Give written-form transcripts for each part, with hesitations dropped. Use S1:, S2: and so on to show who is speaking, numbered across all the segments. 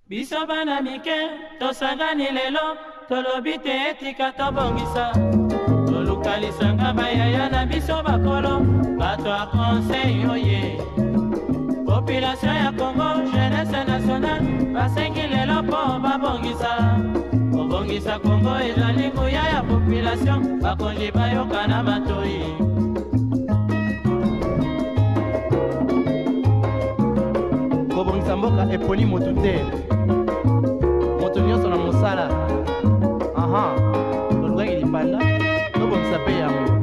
S1: Biso bana mike, tosangani lelo, tolobite etika tobongisa. Tolukalisanga bayaya na biso bakolo, bato a conseil oye. Population ya Congo, jeunesse nationale, basengi lelo po babongisa. Obongisa Congo ezali nguya ya population, bakonji bayoka na batoi.
S2: Kobongisa mboka eponi motu te. Moto nyonso na mosala. Aha, tolukaki lipanda, tobongisa pe yango.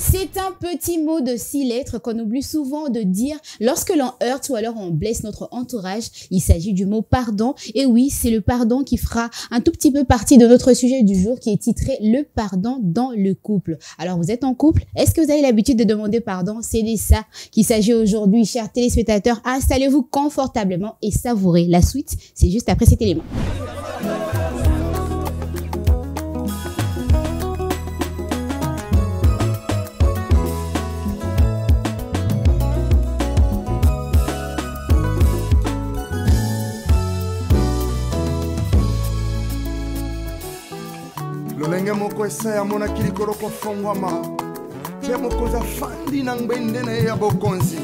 S3: C'est un petit mot de 6 lettres qu'on oublie souvent de dire lorsque l'on heurte ou alors on blesse notre entourage. Il s'agit du mot pardon. Et oui, c'est le pardon qui fera un tout petit peu partie de notre sujet du jour qui est titré « Le pardon dans le couple ». Alors, vous êtes en couple? Est-ce que vous avez l'habitude de demander pardon? C'est de ça qu'il s'agit aujourd'hui, chers téléspectateurs. Installez-vous confortablement et savourez. La suite, c'est juste après cet élément.
S4: Lolenge moko esaya mona kilikolo kofongwama te mokonzi afandi na ngbendene ya bokonzi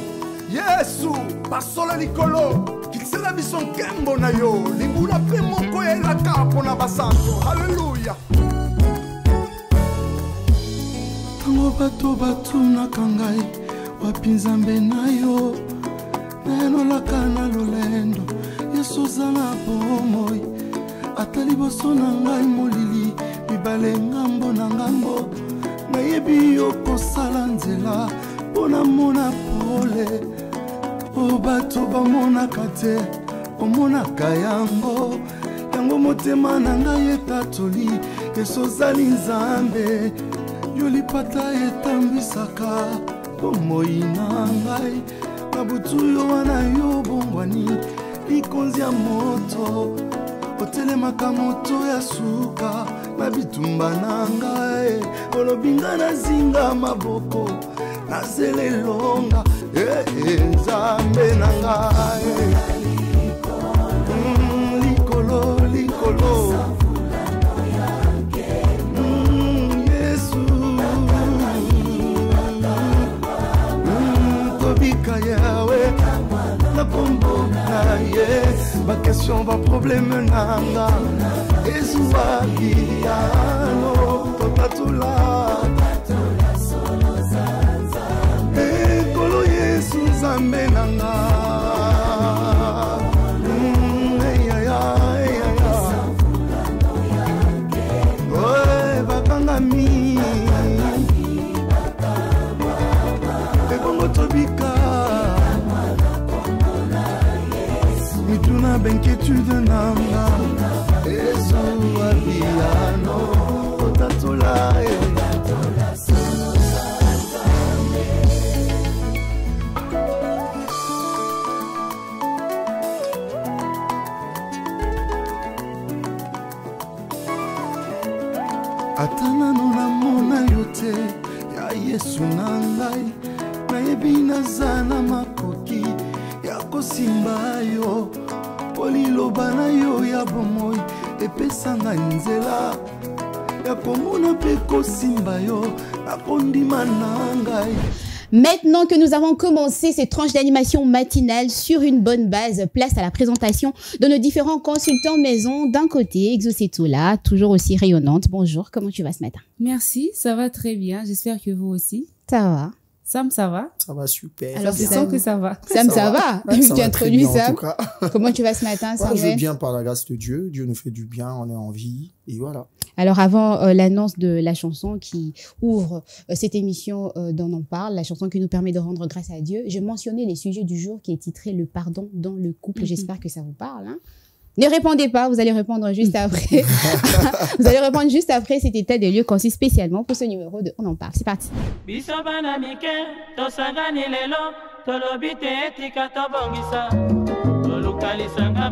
S4: Yesu basola likolo kisela biso nkembo na yo libula pe moko yelaka mpona basantu haleluya tango bato batunaka ngai wapi nzambe na yo nayenolaka na lolendo Yesu oza na bomoi ata liboso na ngai molili mibale ngambo na ngambo nayebi yo kosala nzela mpona mona pole o bato bamonaka te omonaka yango yango motema na ngai etatoli Yesu ozali nzambe yo lipata etambwisaka bomoi na ngai na butu yo wana yo bongwani likonzi ya moto otelemaka moto ya suka na bitumba na ngai olobinga na zinga maboko na zelelonga nzambe na ngai likolo likolo Yesu tobika yawe na kombo na ye ba question ba problème nanga ezuwa biano totatula ekolo Yesu nzambe nanga bakangami ebongo tobika mituna benketude nanga ezuwa biano totatula atanano namona yo te ya Yesu na ngai nayebi naza na makoki ya kosimba yo poliloba na yo ya bomoi epesanga nzela ya komona mpe kosimba yo nakondima na ngai.
S3: Maintenant que nous avons commencé cette tranche d'animation matinale sur une bonne base, place à la présentation de nos différents consultants maison. D'un côté, Exocetola, toujours aussi rayonnante. Bonjour, comment tu vas ce matin?
S5: Merci, ça va très bien. J'espère que vous aussi.
S3: Ça va.
S5: Sam, ça va?
S6: Ça va super.
S3: Alors,
S5: je sens que ça va.
S3: Sam, ça va.
S6: Tu
S3: introduis Sam. Comment tu vas ce matin, Sam?
S6: Je vais bien par la grâce de Dieu. Dieu nous fait du bien, on est en vie. Et voilà.
S3: Alors, avant l'annonce de la chanson qui ouvre cette émission dont on parle, la chanson qui nous permet de rendre grâce à Dieu, je mentionnais les sujets du jour qui est titré « Le pardon dans le couple ». J'espère que ça vous parle. Hein? Ne répondez pas, vous allez répondre juste après. Vous allez répondre juste après cet état des lieux conçu spécialement pour ce numéro de On en parle. C'est parti. Tolukalisanga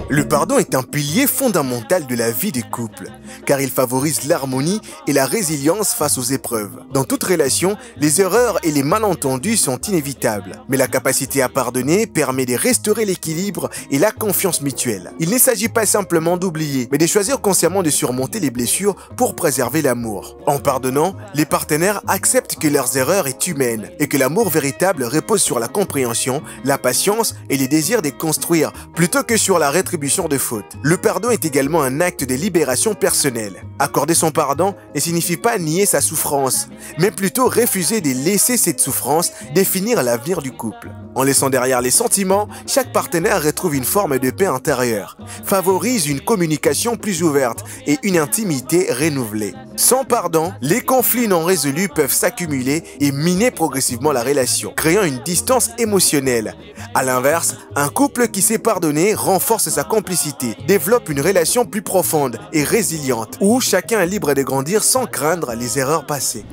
S7: Le pardon est un pilier fondamental de la vie des couples, car il favorise l'harmonie et la résilience face aux épreuves. Dans toute relation, les erreurs et les malentendus sont inévitables, mais la capacité à pardonner permet de restaurer l'équilibre et la confiance mutuelle. Il ne s'agit pas simplement d'oublier, mais de choisir consciemment de surmonter les blessures pour préserver l'amour. En pardonnant, les partenaires acceptent que leurs erreurs est humaine et que l'amour véritable repose sur la compréhension, la patience et les désirs de construire plutôt que sur la rétribution de fautes. Le pardon est également un acte de libération personnelle. Accorder son pardon ne signifie pas nier sa souffrance, mais plutôt refuser de laisser cette souffrance définir l'avenir du couple. En laissant derrière les sentiments, chaque partenaire retrouve une forme de paix intérieure, favorise une communication plus ouverte et une intimité renouvelée. Sans pardon, les conflits non résolus peuvent s'accumuler et miner progressivement la relation, créant une distance émotionnelle. À l'inverse, un couple qui sait pardonner renforce sa complicité, développe une relation plus profonde et résiliente, où chacun est libre de grandir sans craindre les erreurs passées.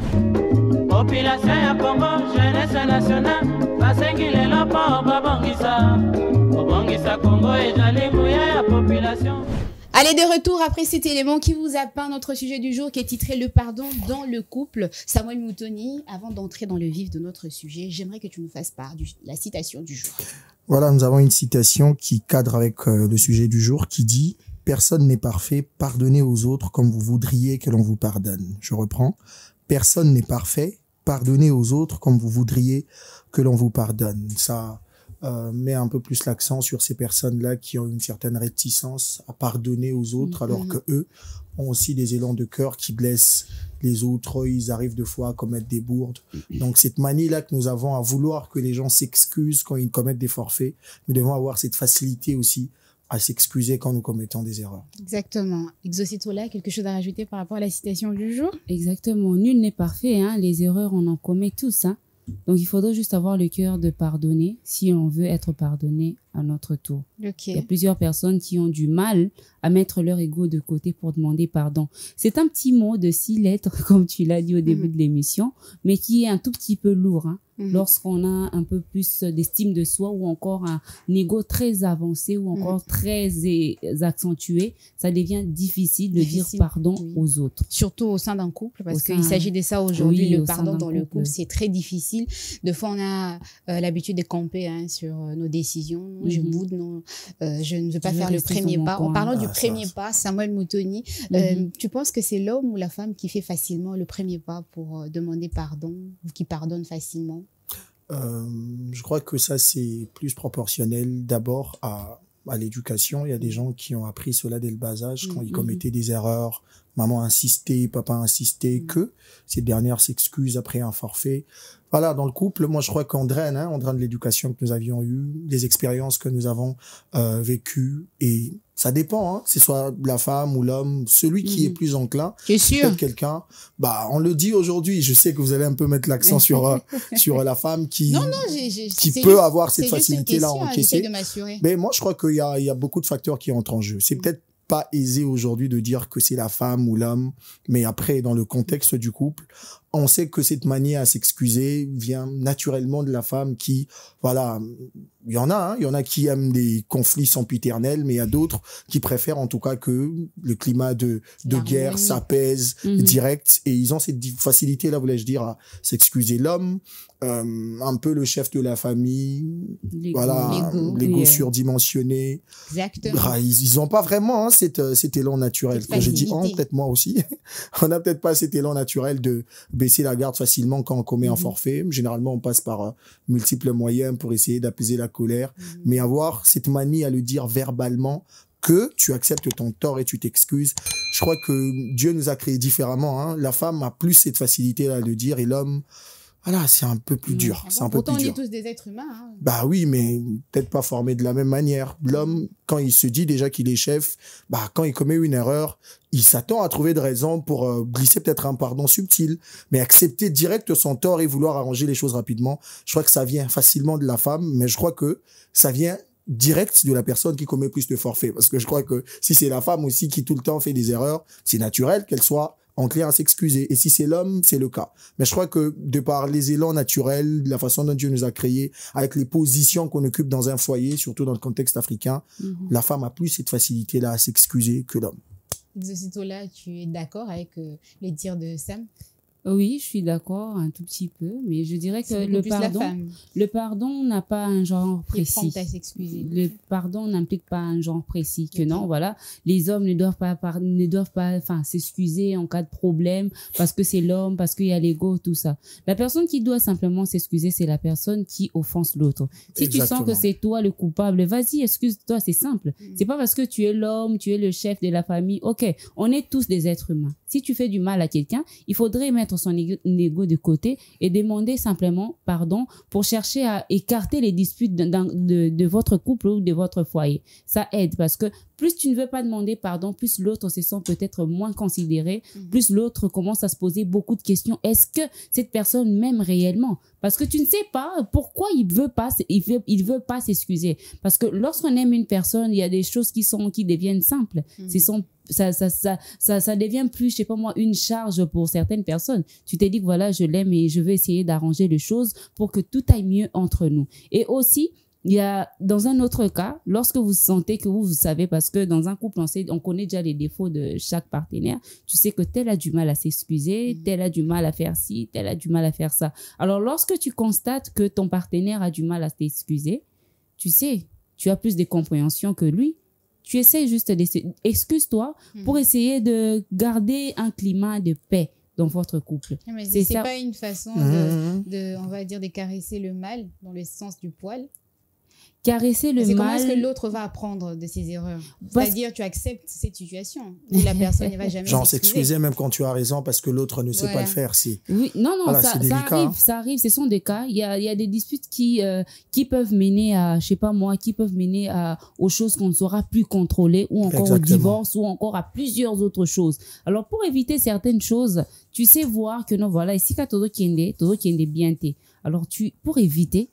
S1: Population ya Congo, jeunesse nationale, basengi lelo po babongisa. Babongisa Congo ezali nguya ya population.
S3: Allez, de retour après cet élément qui vous a peint notre sujet du jour qui est titré Le pardon dans le couple. Samuel Moutoni, avant d'entrer dans le vif de notre sujet, j'aimerais que tu nous fasses part de la citation du jour.
S6: Voilà, nous avons une citation qui cadre avec le sujet du jour qui dit « Personne n'est parfait, pardonnez aux autres comme vous voudriez que l'on vous pardonne ». Je reprends. « Personne n'est parfait, pardonnez aux autres comme vous voudriez que l'on vous pardonne ». Ça met un peu plus l'accent sur ces personnes-là qui ont une certaine réticence à pardonner aux autres, alors que eux ont aussi des élans de cœur qui blessent les autres. Ils arrivent des fois à commettre des bourdes. Donc cette manie-là que nous avons à vouloir que les gens s'excusent quand ils commettent des forfaits, nous devons avoir cette facilité aussi à s'excuser quand nous commettons des erreurs.
S3: Exactement. Exocitola, quelque chose à rajouter par rapport à la citation du jour?
S5: Exactement. Nul n'est parfait, hein. Les erreurs, on en commet tous, hein. Donc, il faudrait juste avoir le cœur de pardonner si on veut être pardonné à notre tour.
S3: Okay.
S5: Il y a plusieurs personnes qui ont du mal à mettre leur ego de côté pour demander pardon. C'est un petit mot de 6 lettres, comme tu l'as dit au début de l'émission, mais qui est un tout petit peu lourd, hein. Lorsqu'on a un peu plus d'estime de soi ou encore un ego très avancé ou encore très accentué, ça devient difficile de dire pardon aux autres.
S3: Surtout au sein d'un couple, parce qu'il s'agit de ça aujourd'hui. Le pardon dans le couple, c'est très difficile. Des fois, on a l'habitude de camper sur nos décisions. Je boude, non, je ne veux pas faire le premier pas. En parlant du premier pas, Samuel Moutoni, tu penses que c'est l'homme ou la femme qui fait facilement le premier pas pour demander pardon ou qui pardonne facilement?
S6: Je crois que ça, c'est plus proportionnel d'abord à l'éducation. Il y a des gens qui ont appris cela dès le bas âge, quand ils commettaient des erreurs. Maman insistait, papa insistait, que ces dernières s'excusent après un forfait. Voilà, dans le couple, moi je crois qu'on draine, on draine l'éducation que nous avions eue, les expériences que nous avons vécues, et ça dépend, que ce soit la femme ou l'homme, celui qui est plus enclin, peut-être quelqu'un, on le dit aujourd'hui, je sais que vous allez un peu mettre l'accent sur la femme qui peut avoir cette facilité-là à encaisser. Mais moi je crois qu'il y a beaucoup de facteurs qui entrent en jeu. C'est peut-être pas aisé aujourd'hui de dire que c'est la femme ou l'homme, mais après, dans le contexte du couple, on sait que cette manière à s'excuser vient naturellement de la femme qui, voilà, il y en a qui aiment des conflits sempiternels, mais il y a d'autres qui préfèrent en tout cas que le climat de guerre s'apaise direct, et ils ont cette facilité-là, voulais-je dire, à s'excuser. L'homme, un peu le chef de la famille, l'ego surdimensionné.
S3: Exactement.
S6: Ils ont pas vraiment cet élan naturel. Quand je dis peut-être moi aussi, on n'a peut-être pas cet élan naturel de baisser la garde facilement quand on commet un forfait. Généralement, on passe par multiples moyens pour essayer d'apaiser la colère, mais avoir cette manie à le dire verbalement, que tu acceptes ton tort et tu t'excuses. Je crois que Dieu nous a créés différemment. La femme a plus cette facilité à le dire, et l'homme, voilà, c'est un peu plus dur. C'est un peu plus dur.
S3: Pourtant, on est tous des êtres humains.
S6: Bah oui, mais peut-être pas formés de la même manière. L'homme, quand il se dit déjà qu'il est chef, quand il commet une erreur, il s'attend à trouver de raisons pour glisser peut-être un pardon subtil, mais accepter direct son tort et vouloir arranger les choses rapidement. Je crois que ça vient facilement de la femme, mais je crois que ça vient direct de la personne qui commet plus de forfaits. Parce que je crois que si c'est la femme aussi qui tout le temps fait des erreurs, c'est naturel qu'elle soit enclin à s'excuser. Et si c'est l'homme, c'est le cas. Mais je crois que de par les élans naturels, la façon dont Dieu nous a créés, avec les positions qu'on occupe dans un foyer, surtout dans le contexte africain, la femme a plus cette facilité-là à s'excuser que l'homme.
S3: Zosito-là, tu es d'accord avec les dires de Sam?
S5: Oui, je suis d'accord un tout petit peu, mais je dirais que le pardon n'a pas un genre précis. Le pardon n'implique pas un genre précis. Que non, voilà, les hommes ne doivent pas, s'excuser en cas de problème parce que c'est l'homme, parce qu'il y a l'ego, tout ça. La personne qui doit simplement s'excuser, c'est la personne qui offense l'autre. Si tu sens que c'est toi le coupable, vas-y, excuse-toi, c'est simple. C'est pas parce que tu es l'homme, tu es le chef de la famille. Ok, on est tous des êtres humains. Si tu fais du mal à quelqu'un, il faudrait mettre son ego de côté et demander simplement pardon pour chercher à écarter les disputes de votre couple ou de votre foyer. Ça aide parce que plus tu ne veux pas demander pardon, plus l'autre se sent peut-être moins considéré, plus l'autre commence à se poser beaucoup de questions. Est-ce que cette personne m'aime réellement? Parce que tu ne sais pas pourquoi il veut pas s'excuser. Parce que lorsqu'on aime une personne, il y a des choses qui deviennent simples. Ça devient plus, je sais pas moi, une charge pour certaines personnes. Tu t'es dit que voilà, je l'aime et je vais essayer d'arranger les choses pour que tout aille mieux entre nous. Et aussi, il y a, dans un autre cas, lorsque vous sentez que vous savez, parce que dans un couple, on connaît déjà les défauts de chaque partenaire. Tu sais que tel a du mal à s'excuser, tel a du mal à faire ci, tel a du mal à faire ça. Alors, lorsque tu constates que ton partenaire a du mal à s'excuser, tu sais, tu as plus de compréhension que lui. Tu essaies juste excuse-toi pour essayer de garder un climat de paix dans votre couple.
S3: Mais c'est pas une façon on va dire, de caresser le mal dans le sens du poil.
S5: Caresser le mal.
S3: Comment est-ce que l'autre va apprendre de ses erreurs? C'est-à-dire, tu acceptes cette situation où la personne ne va jamais
S6: s'excuser même quand tu as raison parce que l'autre ne sait pas le faire.
S5: Oui, non, voilà, ça arrive. Ce sont des cas. Il y a des disputes qui peuvent mener à, je sais pas moi, aux choses qu'on ne saura plus contrôler ou encore au divorce ou encore à plusieurs autres choses. Alors, pour éviter certaines choses, tu sais voir que non, voilà, ici, quand todo kende bien té. Alors, pour éviter,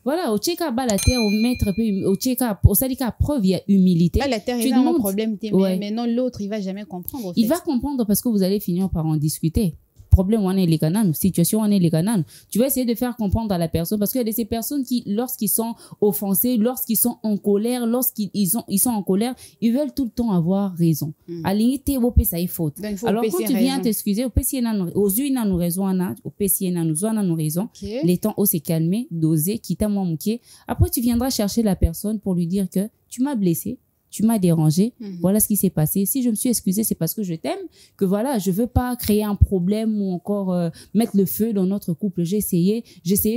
S5: voilà, au tcheka bas la terre, au maître, au tcheka, au salika preuve, il y a humilité.
S3: Là, la terre, il y a un problème, mais non, l'autre, il va jamais comprendre.
S5: Il va comprendre parce que vous allez finir par en discuter. Problème, on est les canons, situation, on est les canons. Tu vas essayer de faire comprendre à la personne parce qu'il y a de ces personnes qui, lorsqu'ils sont offensés, lorsqu'ils sont en colère, lorsqu'ils sont en colère, ils veulent tout le temps avoir raison. À l'unité, au PC, ça y faute. Alors, quand tu viens t'excuser, au PC, aux yeux, il nous raison, au PC, il nous raison. Les temps, s'est calmé, doser, quitter moi, mouquet. Après, tu viendras chercher la personne pour lui dire que tu m'as blessé. Tu m'as dérangé, voilà ce qui s'est passé. Si je me suis excusée, c'est parce que je t'aime, que voilà, je veux pas créer un problème ou encore mettre le feu dans notre couple. J'essayais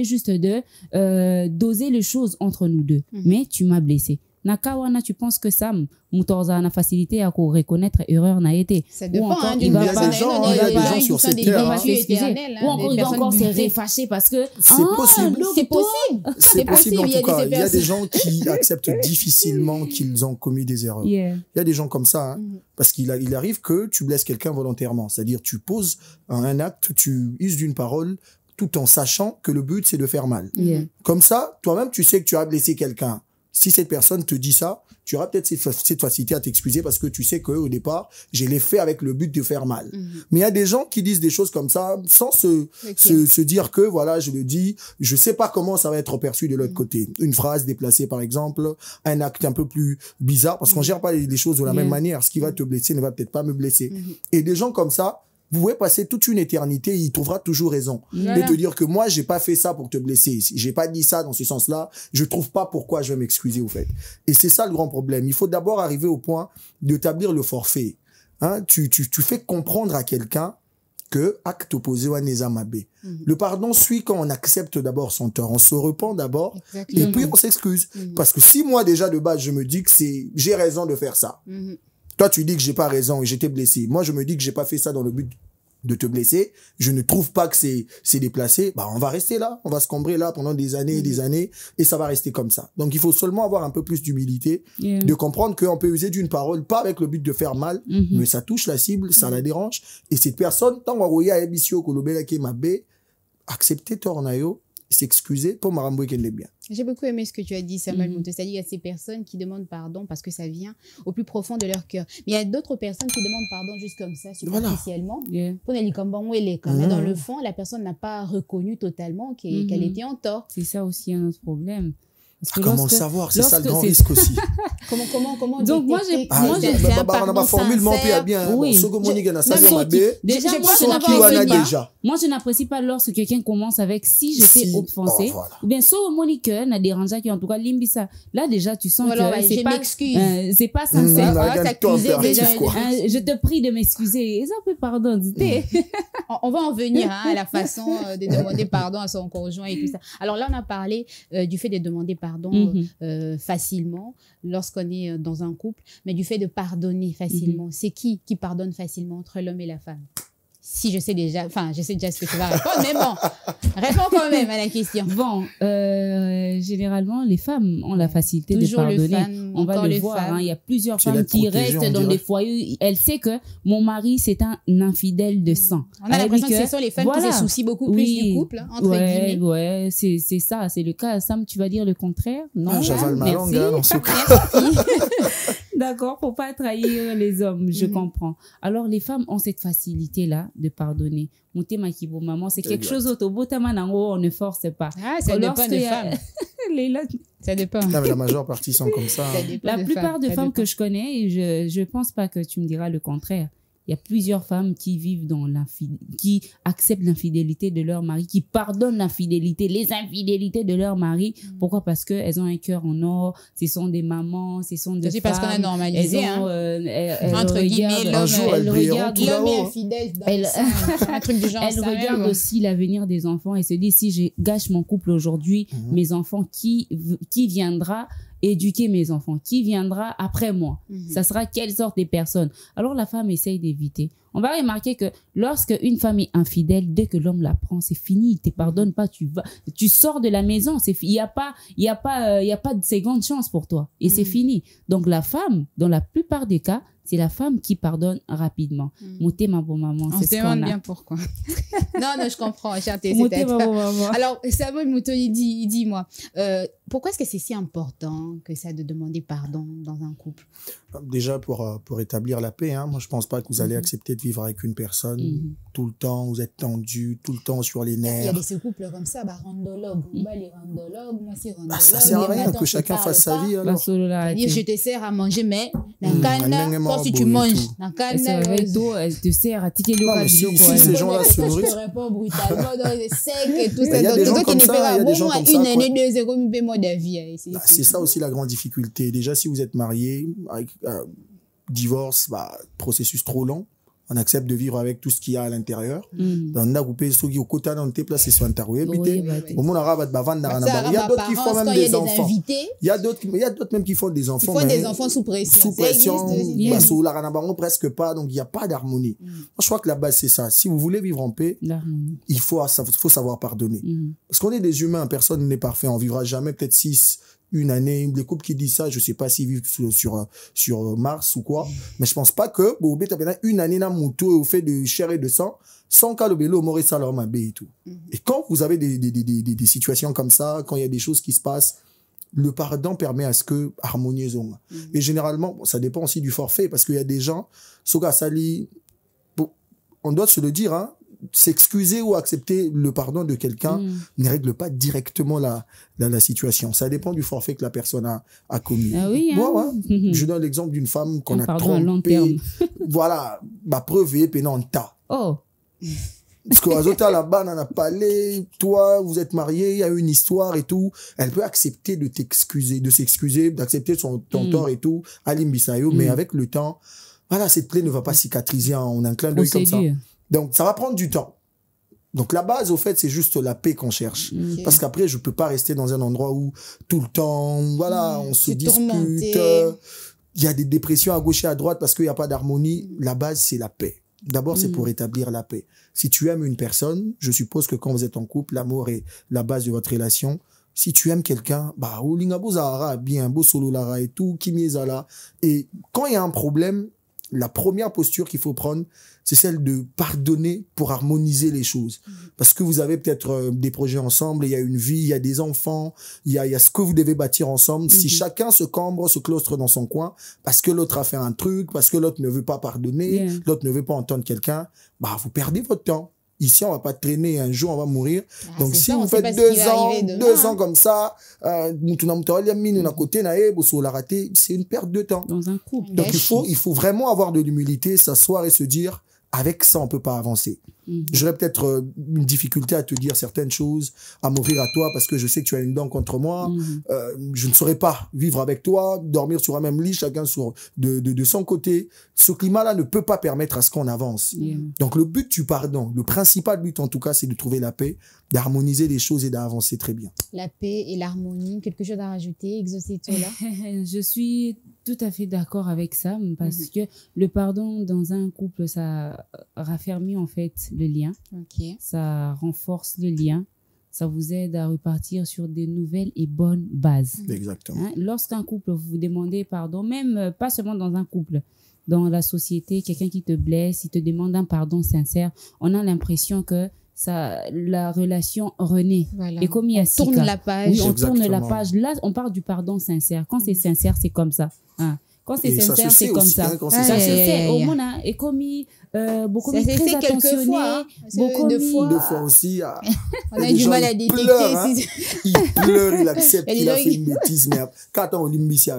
S5: juste de doser les choses entre nous deux. Mais tu m'as blessé. Nakawana, tu penses que Sam, Moutorza a facilité à reconnaître erreur n'a été.
S3: Ça dépend,
S6: il y a des gens sur cette terre.
S5: Ou encore, il va encore se réfâcher parce que.
S6: C'est possible.
S3: C'est possible
S6: en tout cas. Il y a des gens qui acceptent difficilement qu'ils ont commis des erreurs. Il y a des gens comme ça, parce qu'il arrive que tu blesses quelqu'un volontairement. C'est-à-dire, tu poses un acte, tu uses d'une parole, tout en sachant que le but, c'est de faire mal. Comme ça, toi-même, tu sais que tu as blessé quelqu'un. Si cette personne te dit ça, tu auras peut-être cette facilité à t'excuser parce que tu sais qu'au départ, je l'ai fait avec le but de faire mal. Mais il y a des gens qui disent des choses comme ça sans se dire que, voilà, je le dis, je sais pas comment ça va être perçu de l'autre côté. Une phrase déplacée, par exemple, un acte un peu plus bizarre parce qu'on gère pas les choses de la même manière. Ce qui va te blesser ne va peut-être pas me blesser. Et des gens comme ça, vous pouvez passer toute une éternité, il trouvera toujours raison. Et te dire que moi, j'ai pas fait ça pour te blesser. J'ai pas dit ça dans ce sens-là. Je trouve pas pourquoi je vais m'excuser, au fait. Et c'est ça le grand problème. Il faut d'abord arriver au point d'établir le forfait. Tu fais comprendre à quelqu'un que acte opposé à Nezamabé. Le pardon suit quand on accepte d'abord son tort. On se repent d'abord. Et puis on s'excuse. Parce que si moi, déjà, de base, je me dis que j'ai raison de faire ça. Toi, tu dis que j'ai pas raison et j'étais blessé. Moi, je me dis que j'ai pas fait ça dans le but de te blesser. Je ne trouve pas que c'est déplacé. Bah, on va rester là. On va se combrer là pendant des années et des années et ça va rester comme ça. Donc, il faut seulement avoir un peu plus d'humilité, de comprendre qu'on peut user d'une parole, pas avec le but de faire mal, mais ça touche la cible, ça la dérange. Et cette personne, tant qu'on voit Ebisio Kolobela qui m'a bé, accepter Tornayo, s'excuser pour Maramboué qu'elle est bien.
S3: J'ai beaucoup aimé ce que tu as dit, Samuel Moutou. C'est-à-dire qu'il y a ces personnes qui demandent pardon parce que ça vient au plus profond de leur cœur. Mais il y a d'autres personnes qui demandent pardon juste comme ça, superficiellement. Pour les mais dans le fond, la personne n'a pas reconnu totalement qu'elle était en tort.
S5: C'est ça aussi un autre problème.
S6: Comment savoir? C'est ça le grand risque aussi.
S3: Comment
S5: donc moi j'ai
S3: un pardon sincère.
S5: Moi je n'apprécie pas lorsque quelqu'un commence avec si je t'ai offensé ou bien so Monique n'a dérangé qui en tout cas limbisa. Là déjà tu sens que c'est pas sincère. Je te prie de m'excuser. Et ça peut pardon.
S3: On va en venir à la façon de demander pardon à son conjoint et tout ça. Alors là on a parlé du fait de demander pardon facilement lorsqu'on est dans un couple, mais du fait de pardonner facilement. C'est qui pardonne facilement entre l'homme et la femme? Si je sais déjà ce que tu vas répondre, mais bon, réponds quand même à la question.
S5: Bon, généralement, les femmes ont la facilité
S3: toujours
S5: de pardonner. On va le voir, hein, il y a plusieurs femmes qui restent dans des foyers. Elle sait que mon mari, c'est un infidèle de sang.
S3: On a l'impression que ce sont les femmes qui se soucient beaucoup plus du couple, hein, entre guillemets.
S5: Ouais, c'est ça, c'est le cas. Sam, tu vas dire le contraire? Non,
S6: j'avale ma langue, dans ce cas.
S5: D'accord, pour pas trahir les hommes, je comprends. Alors, les femmes ont cette facilité-là de pardonner. Montema kibo maman, c'est quelque chose autre. On ne force pas.
S3: Ah, ça dépend des femmes. Ça dépend.
S6: Non, mais la majeure partie sont comme ça.
S5: La plupart des femmes que je connais, et je pense pas que tu me diras le contraire. Il y a plusieurs femmes qui vivent dans qui acceptent l'infidélité de leur mari, qui pardonnent les infidélités de leur mari. Pourquoi? Parce que elles ont un cœur en or, ce sont des mamans, ce sont des femmes.
S3: C'est parce qu'on a normalisé,
S5: entre guillemets,
S3: l'homme est infidèle. Un truc du genre.
S5: Elle regarde aussi l'avenir des enfants et se dit, si je gâche mon couple aujourd'hui, mes enfants, qui viendra éduquer mes enfants, qui viendra après moi? Ça sera quelle sorte de personne? Alors la femme essaye d'éviter. On va remarquer que lorsque une femme est infidèle, dès que l'homme la prend, c'est fini, il te pardonne pas, tu sors de la maison, il y a pas de seconde chance pour toi et c'est fini. Donc la femme, dans la plupart des cas, c'est la femme qui pardonne rapidement. Monter ma bonne maman,
S3: c'est ce qu'on a. Bien pourquoi. non, je comprends. Alors, Samuel Moutou, dis-moi, pourquoi est-ce que c'est si important que ça de demander pardon dans un couple?
S6: Déjà, pour établir la paix, hein, moi, je pense pas que vous allez accepter de vivre avec une personne tout le temps, vous êtes tendu, tout le temps sur les nerfs.
S3: Il y a des couples comme ça, randologue, les randologues, moi c'est randologue.
S6: Ça sert à rien que chacun fasse sa vie, alors.
S3: Je te sers à manger, mais si tu manges,
S5: elle te sert à tirer le
S6: si ces gens-là se nourrissent.
S3: Je te réponds brutalement, sec et tout
S6: ça. Il y a des gens comme ça, il y a des gens comme ça.
S3: Une année, 2 euros, paiement de vie.
S6: C'est ça aussi la grande difficulté. Déjà, si vous êtes marié, avec divorce, processus trop long. On accepte de vivre avec tout ce qu'il y a à l'intérieur. On a coupé ceux qui au côté dans tes places sont interrogés. Au monde arabe, il y a d'autres qui font même des enfants. Il y a d'autres même qui font des enfants.
S3: Qui font des enfants sous pression.
S6: Sous pression, sous la ranabango presque pas. Donc il n'y a pas d'harmonie. Je crois que la base c'est ça. Si vous voulez vivre en paix, il faut savoir pardonner. Parce qu'on est des humains, personne n'est parfait. On vivra jamais peut-être 1 année. Les couples qui disent ça, je sais pas s'ils vivent sur Mars ou quoi, mais je pense pas que Bobé t'as 1 année na moutou au fait de chair et de sang, sans qu'à le bélo Maurice alors ma et tout. Et quand vous avez des situations comme ça, quand il y a des choses qui se passent, le pardon permet à ce que harmonieusement. Et généralement, ça dépend aussi du forfait, parce qu'il y a des gens, Soga Sali, on doit se le dire, hein, s'excuser ou accepter le pardon de quelqu'un ne règle pas directement la situation. Ça dépend du forfait que la personne a commis.
S5: Ah oui, hein?
S6: Je donne l'exemple d'une femme qu'on a trompée. Voilà, ma preuve est pénanta.
S5: Oh.
S6: Parce que Azota là-bas, on en a parlé, toi, vous êtes marié, il y a une histoire et tout. Elle peut accepter de s'excuser, d'accepter ton tort et tout, à l'imbisayo, mais avec le temps, voilà, cette plaie ne va pas cicatriser en un clin d'œil comme ça. Donc, ça va prendre du temps. Donc, la base, au fait, c'est juste la paix qu'on cherche. Parce qu'après, je peux pas rester dans un endroit où tout le temps, voilà, on se dispute. Il y a des dépressions à gauche et à droite parce qu'il n'y a pas d'harmonie. La base, c'est la paix. D'abord, c'est pour établir la paix. Si tu aimes une personne, je suppose que quand vous êtes en couple, l'amour est la base de votre relation. Si tu aimes quelqu'un, bien, beau solo lara et tout, kimizala. Et quand il y a un problème, la première posture qu'il faut prendre, c'est celle de pardonner pour harmoniser les choses. Parce que vous avez peut-être des projets ensemble, il y a une vie, il y a des enfants, il y a ce que vous devez bâtir ensemble. Si chacun se cambre, se claustre dans son coin, parce que l'autre a fait un truc, parce que l'autre ne veut pas pardonner, l'autre ne veut pas entendre quelqu'un, bah, vous perdez votre temps. Ici, on va pas traîner, un jour, on va mourir. Donc, si vous faites 2 ans comme ça, c'est une perte de temps.
S5: Dans un couple.
S6: Donc, il faut vraiment avoir de l'humilité, s'asseoir et se dire, avec ça, on peut pas avancer. J'aurais peut-être une difficulté à te dire certaines choses, à m'ouvrir à toi parce que je sais que tu as une dent contre moi. Je ne saurais pas vivre avec toi, dormir sur un même lit, chacun de son côté. Ce climat-là ne peut pas permettre à ce qu'on avance. Donc, le but du pardon, le principal but en tout cas, c'est de trouver la paix, d'harmoniser les choses et d'avancer très bien.
S3: La paix et l'harmonie, quelque chose à rajouter, Exocetola?
S5: Je suis tout à fait d'accord avec ça parce que le pardon dans un couple, ça raffermit en fait le lien. Ça renforce le lien. Ça vous aide à repartir sur des nouvelles et bonnes bases.
S6: Exactement.
S5: Hein? Lorsqu'un couple, vous vous demandez pardon, même pas seulement dans un couple, dans la société, quelqu'un qui te blesse, il te demande un pardon sincère, on a l'impression que la relation renaît.
S3: Voilà.
S5: Et comme il y a
S3: on tourne la page.
S5: Oui, on tourne la page. Là, on parle du pardon sincère. Quand c'est sincère, c'est comme ça. Hein. Quand c'est sincère, c'est comme ça. Ça se sait. Au monde, et comme beaucoup de très attentionné.
S3: Beaucoup de fois.
S6: Deux fois aussi.
S3: On a du mal à détecter.
S6: Il pleure, il accepte qu'il a fait une bêtise. Mais quand on lui dit,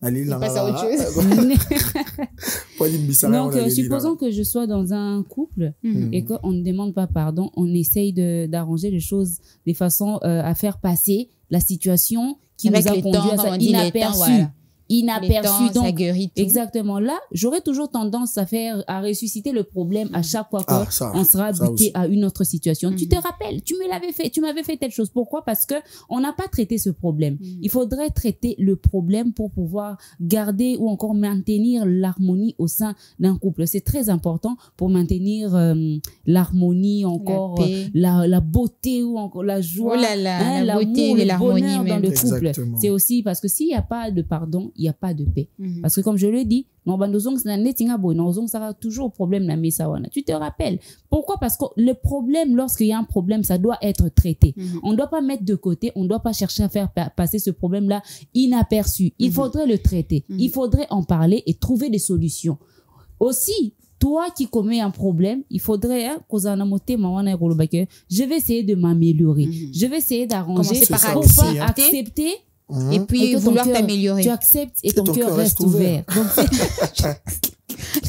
S3: il passe à autre chose.
S5: Donc, supposons que je sois dans un couple et qu'on ne demande pas pardon, on essaye d'arranger les choses de façon à faire passer la situation qui nous a conduit à ça inaperçue. Inaperçu, donc
S3: ça guérit tout.
S5: Exactement. Là, j'aurais toujours tendance à ressusciter le problème à chaque fois qu'on sera buté à une autre situation. Tu te rappelles, tu m'avais fait telle chose. Pourquoi? Parce que on n'a pas traité ce problème. Il faudrait traiter le problème pour pouvoir garder ou encore maintenir l'harmonie au sein d'un couple. C'est très important pour maintenir l'harmonie, encore la beauté ou encore la joie,
S3: la beauté et l'harmonie
S5: dans le couple. C'est aussi parce que s'il n'y a pas de pardon, il n'y a pas de paix. Parce que comme je le dis, toujours problème na mesawana. Tu te rappelles? Pourquoi? Parce que le problème, lorsqu'il y a un problème, ça doit être traité. On ne doit pas mettre de côté, on ne doit pas chercher à faire passer ce problème-là inaperçu. Il faudrait le traiter. Il faudrait en parler et trouver des solutions. Aussi, toi qui commets un problème, il faudrait je vais essayer de m'améliorer. Je vais essayer d'arranger pour pas accepter.
S3: Et puis vouloir t'améliorer.
S5: Tu acceptes et ton cœur reste ouvert. Donc,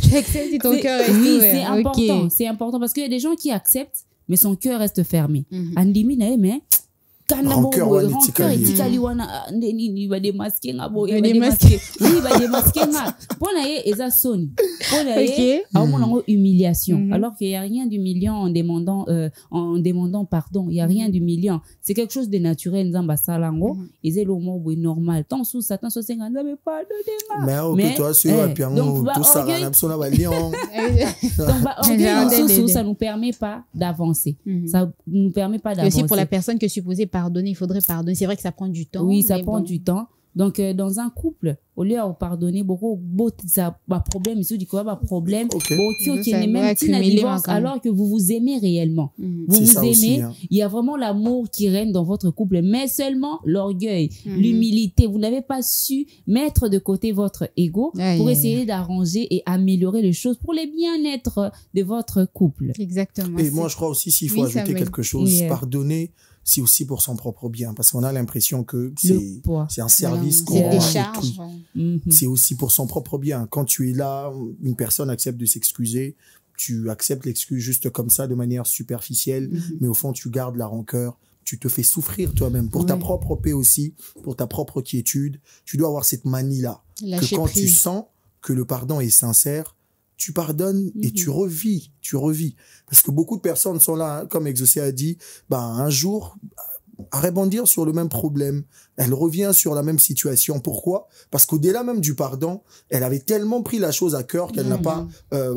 S3: tu acceptes et ton cœur reste ouvert.
S5: C'est important. C'est important parce qu'il y a des gens qui acceptent, mais son cœur reste fermé. Andimi na mais
S6: rancœur
S5: etikali wana nini ba démasquer ngabo ba démasquer nga pona ye eza soni pona ye amonango humiliation alors qu'il y a rien d'humiliant en demandant pardon. Il y a rien d'humiliant, c'est quelque chose de naturel. Nzamba salango ezelo mo normal tant sous satan so senga nzabe pardonner
S6: mais toi sur piango tout ça na sona ba lion
S5: donc ça nous permet pas d'avancer. Ça nous permet pas d'avancer.
S3: Aussi pour la personne que supposée pardonner, il faudrait pardonner. C'est vrai que ça prend du temps.
S5: Oui, ça prend du temps. Donc, dans un couple, au lieu de pardonner, beaucoup ça va problème, il dit quoi, va problème, alors que vous vous aimez réellement. Vous vous aimez, aussi, hein. Il y a vraiment l'amour qui règne dans votre couple, mais seulement l'orgueil, l'humilité. Vous n'avez pas su mettre de côté votre ego pour essayer d'arranger et améliorer les choses pour le bien-être de votre couple.
S3: Exactement.
S6: Et moi, je crois aussi, s'il faut ajouter quelque chose, pardonner, c'est aussi pour son propre bien, parce qu'on a l'impression que c'est un service qu'on rend à autrui. C'est aussi pour son propre bien. Quand tu es là, une personne accepte de s'excuser, tu acceptes l'excuse juste comme ça, de manière superficielle, mais au fond, tu gardes la rancœur, tu te fais souffrir toi-même, pour ta propre paix aussi, pour ta propre quiétude. Tu dois avoir cette manie-là, que quand tu sens que le pardon est sincère, tu pardonnes et tu revis. Parce que beaucoup de personnes sont là, hein, comme Exocé a dit, un jour, à rebondir sur le même problème. Elle revient sur la même situation. Pourquoi? Parce qu'au-delà même du pardon, elle avait tellement pris la chose à cœur qu'elle n'a pas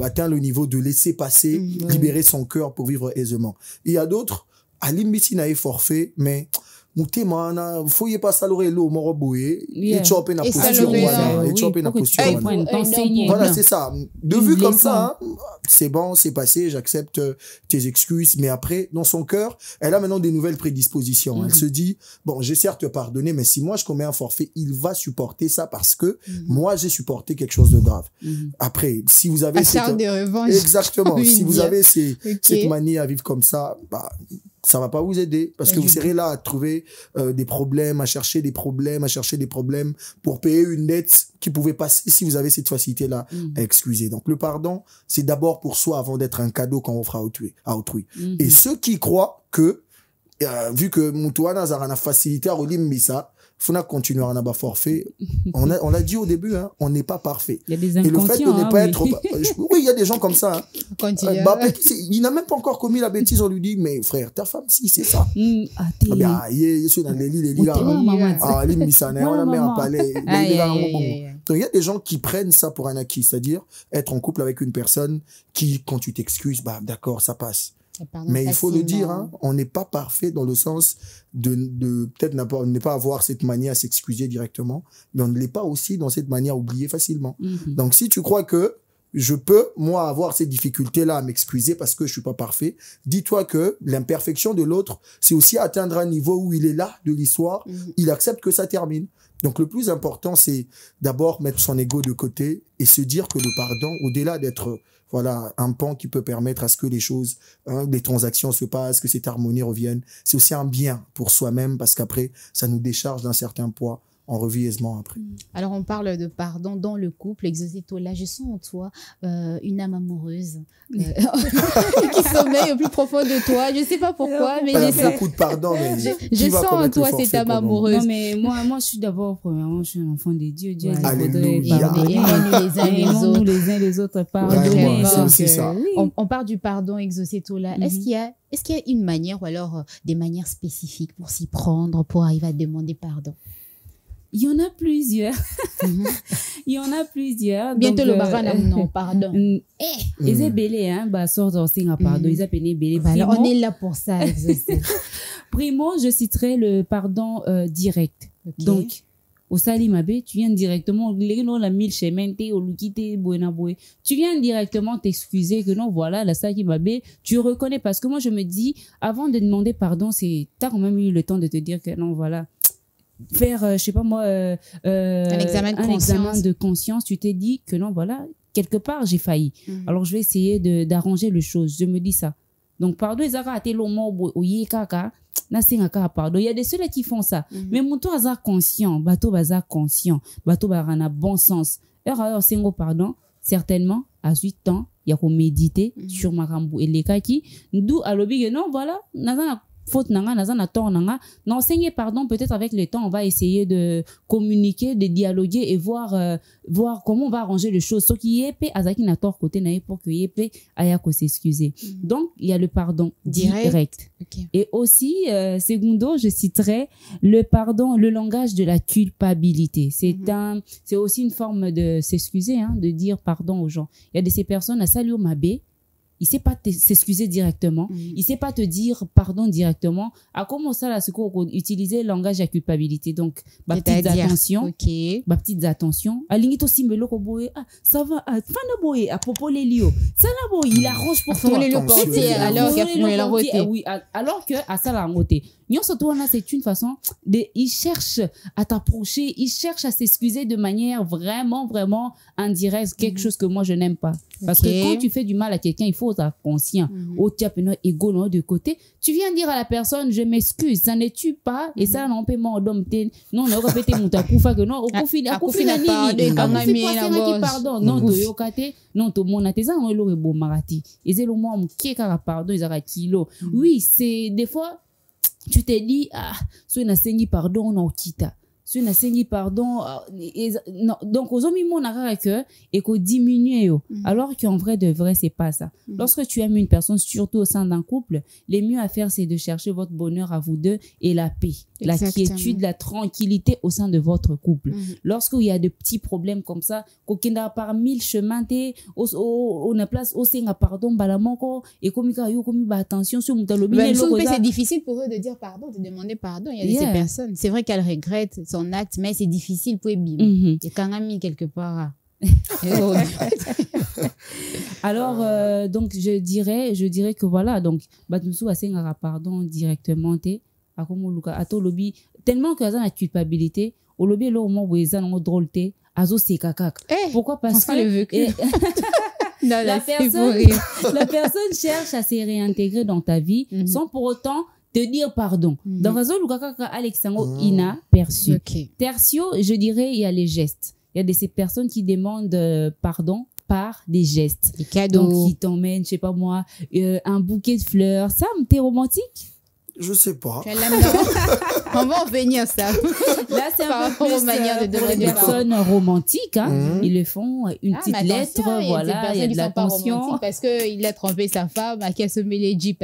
S6: atteint le niveau de laisser passer, libérer son cœur pour vivre aisément. Et il y a d'autres, à l'immisinae forfait, mais mutema na fouiller pas saloré l'eau moro boye
S5: Yeah.
S6: et choper na
S3: Et
S6: posture
S3: saloré,
S6: voilà
S5: oui,
S6: et choper na
S5: pour que tu
S6: posture
S5: comprennes,
S6: voilà.
S5: t'enseigner.
S6: Voilà,
S5: Non.
S6: c'est ça. De
S5: Une
S6: vue comme
S5: leçon.
S6: ça, hein, c'est bon, c'est passé, j'accepte tes excuses. Mais après, dans son cœur, elle a maintenant des nouvelles prédispositions. Elle se dit, bon, j'ai certes pardonné, mais si moi je commets un forfait, il va supporter ça parce que moi j'ai supporté quelque chose de grave. Après, si vous avez
S3: Acharne des revanches.
S6: exactement,
S3: Oui,
S6: si vous
S3: dire.
S6: avez
S3: Ok.
S6: cette manie à vivre comme ça, bah, ça va pas vous aider parce que vous serez là à trouver des problèmes, à chercher des problèmes, pour payer une dette qui pouvait passer si vous avez cette facilité-là à excuser. Donc le pardon, c'est d'abord pour soi avant d'être un cadeau qu'on offre à autrui. Et ceux qui croient que, vu que Moutouana a une facilité à relire Mbissa, Funa continuer à bas forfait. On l'a dit au début, hein, on n'est pas parfait.
S5: Il y a des
S6: Et le fait de
S5: inconscients,
S6: ne pas
S5: hein,
S6: être,
S5: oui.
S6: oui, il y a des gens comme ça. Hein.
S3: Continue.
S6: Mbappé, il n'a même pas encore commis la bêtise, on lui dit, mais frère, ta femme, si, c'est ça. Ah bien, il est dans les gars. Ah, on a mis un palais. Donc, il y a des gens qui prennent ça pour un acquis, c'est-à-dire être en couple avec une personne qui, quand tu t'excuses, bah, d'accord, ça passe. Mais il faut le dire, hein, on n'est pas parfait dans le sens de peut-être ne pas avoir cette manière à s'excuser directement, mais on ne l'est pas aussi dans cette manière à oublier facilement. Donc, si tu crois que je peux, moi, avoir ces difficultés-là à m'excuser parce que je suis pas parfait, dis-toi que l'imperfection de l'autre, c'est aussi atteindre un niveau où il est là de l'histoire, il accepte que ça termine. Donc, le plus important, c'est d'abord mettre son ego de côté et se dire que le pardon, au-delà d'être, voilà, un pan qui peut permettre à ce que les choses, les transactions se passent, que cette harmonie revienne, c'est aussi un bien pour soi-même parce qu'après, ça nous décharge d'un certain poids. On revit aisément après.
S3: Alors, on parle de pardon dans le couple. Exosito, là, je sens en toi une âme amoureuse qui sommeille au plus profond de toi. Je ne sais pas pourquoi, mais
S6: Elle a beaucoup de pardon, mais
S3: je sens en toi cette âme amoureuse.
S5: Non, mais moi, je suis d'abord, premièrement, je suis un enfant de Dieu. Dieu,
S3: Ouais.
S5: il faudrait pardonner.
S3: Aimons-nous les uns les autres.
S5: Pardonner.
S6: Vraiment, c'est ça.
S5: Oui.
S3: On parle du pardon, Exosito, là. Est-ce qu'il y a une manière ou alors des manières spécifiques pour s'y prendre, pour arriver à demander pardon?
S5: Il y en a plusieurs. Il y en a plusieurs.
S3: Bientôt
S5: donc,
S3: le baran, non, pardon.
S5: Ils ont belé, hein, bah, sort un pardon. Ils ont peine belé.
S3: Voilà, on est là pour ça, Exosito.
S5: Primo, je citerai le pardon direct.
S3: Okay.
S5: Donc, au Salimabe, tu viens directement, la mille chemente, au Lukite, Buenaboe. Tu viens directement t'excuser que non, voilà, la Salimabe, tu reconnais. Parce que moi, je me dis, avant de demander pardon, t'as quand même eu le temps de te dire que non, voilà. Faire, je sais pas moi,
S3: un examen
S5: de conscience, tu t'es dit que non, voilà, quelque part, j'ai failli. Alors, je vais essayer d'arranger les choses. Je me dis ça. Donc, pardon, ils ont raté le mot, pardon. Il y a des ceux-là qui font ça. Mais mon tour, est conscient. Bateau, baza conscient. Bateau, en a bon sens. Alors, c'est un pardon. Certainement, à 8 ans, il y a qu'on méditer sur Marambo et les kaki. D'où, à l'objet, non, voilà, faute nanga nazana tort nanga n'enseigner pardon peut-être avec le temps on va essayer de communiquer de dialoguer et voir comment on va arranger les choses ce qui est pe azaki na tort côté na pour que yep aya ko s'excuser. Donc il y a le pardon direct.
S3: Okay.
S5: Et aussi secondo je citerai le pardon, le langage de la culpabilité. C'est aussi une forme de s'excuser, hein, de dire pardon aux gens. Il y a de ces personnes à salut mabé, il sait pas s'excuser directement, il sait pas te dire pardon directement. À comment ça là, c'est quoi utiliser le langage de la culpabilité. Donc ma petite attention, ma petite attention. Alingito simbelo ko boye, ah ça va, fana boye à propos les lios. Ça là boye, il arrange pour toi. Oui, alors que à ça là ngoté. Nyon surtout là c'est une façon de il cherche à t'approcher, il cherche à s'excuser de manière vraiment indirecte, quelque chose que moi je n'aime pas. Parce que quand tu fais du mal à quelqu'un, il faut être conscient. Au tiapeno ego non de côté, tu viens dire à la personne je m'excuse, ça ne tue pas et ça non paiement d'homme non on répéter mon takufa que non au pardon non to yokate non to mona teza on le rebo marati et c'est le moi qui pardon ils a kilo. Oui, c'est des fois tu te dis ah so na sengi pardon on kita so na sengi pardon non donc aux hommes mon arrêt que et qu'on diminue alors qu'en vrai de vrai c'est pas ça. Lorsque tu aimes une personne surtout au sein d'un couple, le mieux à faire c'est de chercher votre bonheur à vous deux et la paix. la
S3: Exactement.
S5: quiétude, la tranquillité au sein de votre couple. Lorsqu'il y a de petits problèmes comme ça, qu'on a par 1000 chemins, on a place au sein pardon, balamoko, et comme il y a attention sur mon talobi.
S3: C'est difficile pour eux de dire pardon, de demander pardon. Il y a ces personnes. C'est vrai qu'elles regrettent son acte, mais c'est difficile pour bim. Et quand on a mis quelque part.
S5: Alors, donc, je dirais que voilà, donc, Batmusu a sengara pardon directement, tellement que la culpabilité, au lobby, là, au moment où ils ont drôleté, azo c'est caca. Pourquoi? Parce que la personne cherche à se réintégrer dans ta vie sans pour autant te dire pardon. Dans raison, Alexandre inaperçu. Tertio, je dirais, il y a les gestes. Il y a ces personnes qui demandent pardon par des gestes.
S3: Des cadeaux.
S5: Donc, qui t'emmènent, je sais pas moi, un bouquet de fleurs. Ça, t'es romantique?
S6: Je sais pas.
S3: On va en venir ça.
S5: Là, c'est un peu plus pour les personnes romantiques. Hein. Ils le font une petite lettre, voilà, il y a de l'attention.
S3: Parce qu'il a trompé sa femme, à qui se met les jeeps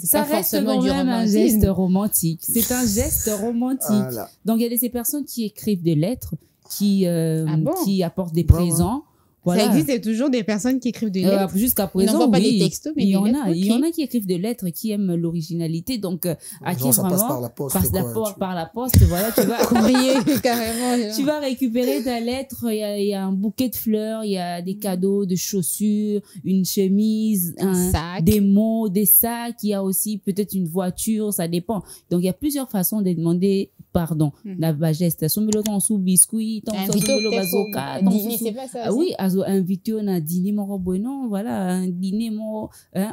S5: ça reste quand même un geste romantique. C'est un geste romantique. Voilà. Donc, il y a ces personnes qui écrivent des lettres, qui apportent des présents. Voilà.
S3: Ça existe toujours des personnes qui écrivent des lettres.
S5: Jusqu'à présent,
S3: pas des textos, mais
S5: il y en a qui écrivent des lettres, qui aiment l'originalité. Donc, à qui
S6: ça
S5: vraiment
S6: passe par la poste.
S5: Par la poste, voilà, tu vas
S3: courrier carrément.
S5: Tu vas récupérer ta lettre. Il y a un bouquet de fleurs, il y a des cadeaux, de chaussures, une chemise, des mots, des sacs. Il y a aussi peut-être une voiture, ça dépend. Donc, il y a plusieurs façons de demander pardon. La geste, son méloton sous biscuit, ton bazoka,
S3: c'est pas ça.
S5: Oui, invité on a dîner mon bon, voilà, un dîner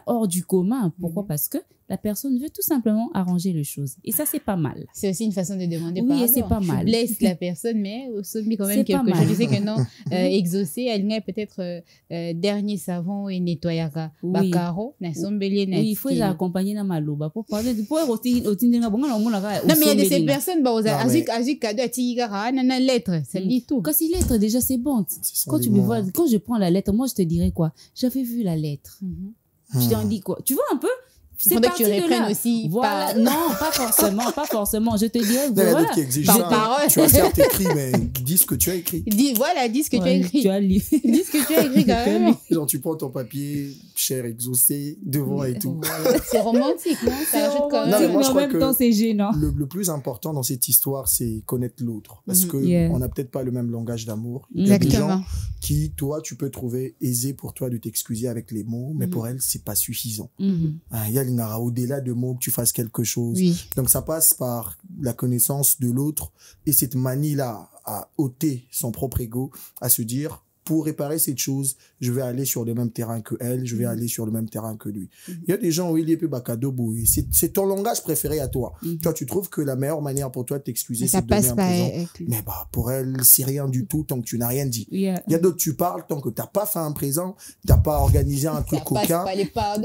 S5: hors du commun. Pourquoi? Parce que la personne veut tout simplement arranger les choses. Et ça, c'est pas mal.
S3: C'est aussi une façon de demander pardon.
S5: Oui, c'est pas mal.
S3: Je blesse la personne, mais au sommet quand même quelque chose. Je sais que non, exaucer, elle n'a peut-être dernier savon et nettoyaka. Bakaro, na sombelier na.
S5: Oui, il faut les accompagner dans ma loba pour parler de quoi roti
S3: Non, mais il y a de ces personnes, azik cadeau à nana lettre, ça dit tout.
S5: Quand c'est lettre, déjà, c'est bon. Quand tu me vois, quand je prends la lettre, moi, je te dirais quoi? J'avais vu la lettre. Je t'en dis quoi? Tu vois un peu?
S3: C'est parti que tu reprennes aussi.
S5: Voilà. Non, pas forcément. Je te dirais, voilà.
S6: Qui exige par parole. Tu as certes écrit, mais dis ce que tu as écrit.
S3: Dis ce que tu as écrit.
S5: Tu as lu.
S3: Dis ce que tu as écrit quand même.
S6: Genre, tu prends ton papier, cher exaucé, devant et tout.
S3: Voilà. C'est romantique, non? Ça ajoute quand même.
S5: Mais en même temps, c'est gênant.
S6: Le plus important dans cette histoire, c'est connaître l'autre. Parce que on n'a peut-être pas le même langage d'amour. Il y a des gens qui, toi, tu peux trouver aisé pour toi de t'excuser avec les mots, mais pour elle, c'est pas suffisant. Il y a au-delà de mots que tu fasses quelque chose. Donc ça passe par la connaissance de l'autre et cette manie-là à ôter son propre ego, à se dire, pour réparer cette chose, je vais aller sur le même terrain que elle, je vais aller sur le même terrain que lui. Il y a des gens où il y a peu bakadobo, c'est ton langage préféré à toi. Toi, tu trouves que la meilleure manière pour toi de t'excuser, c'est de donner un présent. Mais pour elle, c'est rien du tout tant que tu n'as rien dit. Il y a d'autres, tu parles tant que t'as pas fait un présent, t'as pas organisé un truc coquin,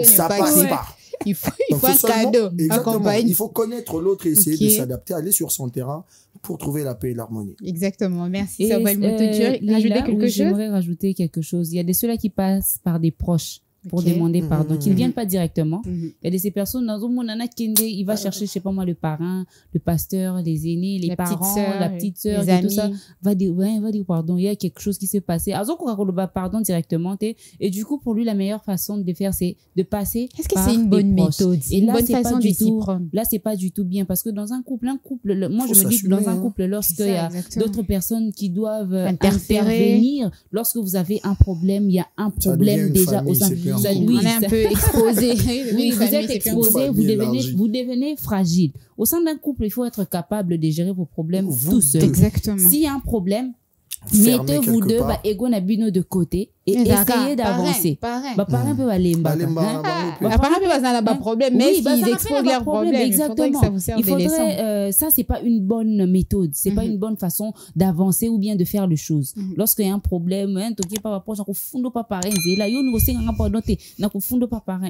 S6: ça passe pas.
S3: Il faut un cadeau.
S6: Il faut connaître l'autre et essayer de s'adapter, aller sur son terrain pour trouver la paix et l'harmonie.
S3: Exactement. Merci, Samuel Moto. Tu veux rajouter quelque chose?
S5: J'aimerais rajouter quelque chose. Il y a ceux-là qui passent par des proches pour demander pardon, qui ne viennent pas directement. Il y a de ces personnes, dans un monde, il va chercher, je sais pas moi, le parrain, le pasteur, les aînés, les parents, la petite sœur, et tout ça. Va dire pardon, il y a quelque chose qui s'est passé. Alors, on pardon directement, et du coup, pour lui, la meilleure façon de faire, c'est de passer.
S3: Est-ce que c'est une bonne méthode?
S5: Et là, c'est pas du tout, là, c'est pas du tout bien, parce que dans un couple, moi, je me dis que dans un couple, lorsqu'il y a d'autres personnes qui doivent intervenir, lorsque vous avez un problème, il y a un problème déjà au sein.
S3: On est un peu exposé.
S5: Oui, vous êtes exposé, vous devenez fragile. Au sein d'un couple, il faut être capable de gérer vos problèmes tout seul.
S3: Exactement.
S5: S'il y a un problème, mettez-vous deux, ego na bino de côté et essayez d'avancer. Parrain peut aller
S3: parrain peut avoir un problème, mais s'ils exposent leurs problèmes,
S5: exactement. Il faudrait, ça c'est pas une bonne méthode, c'est pas une bonne façon d'avancer ou bien de faire les choses. Lorsqu'il y a un problème,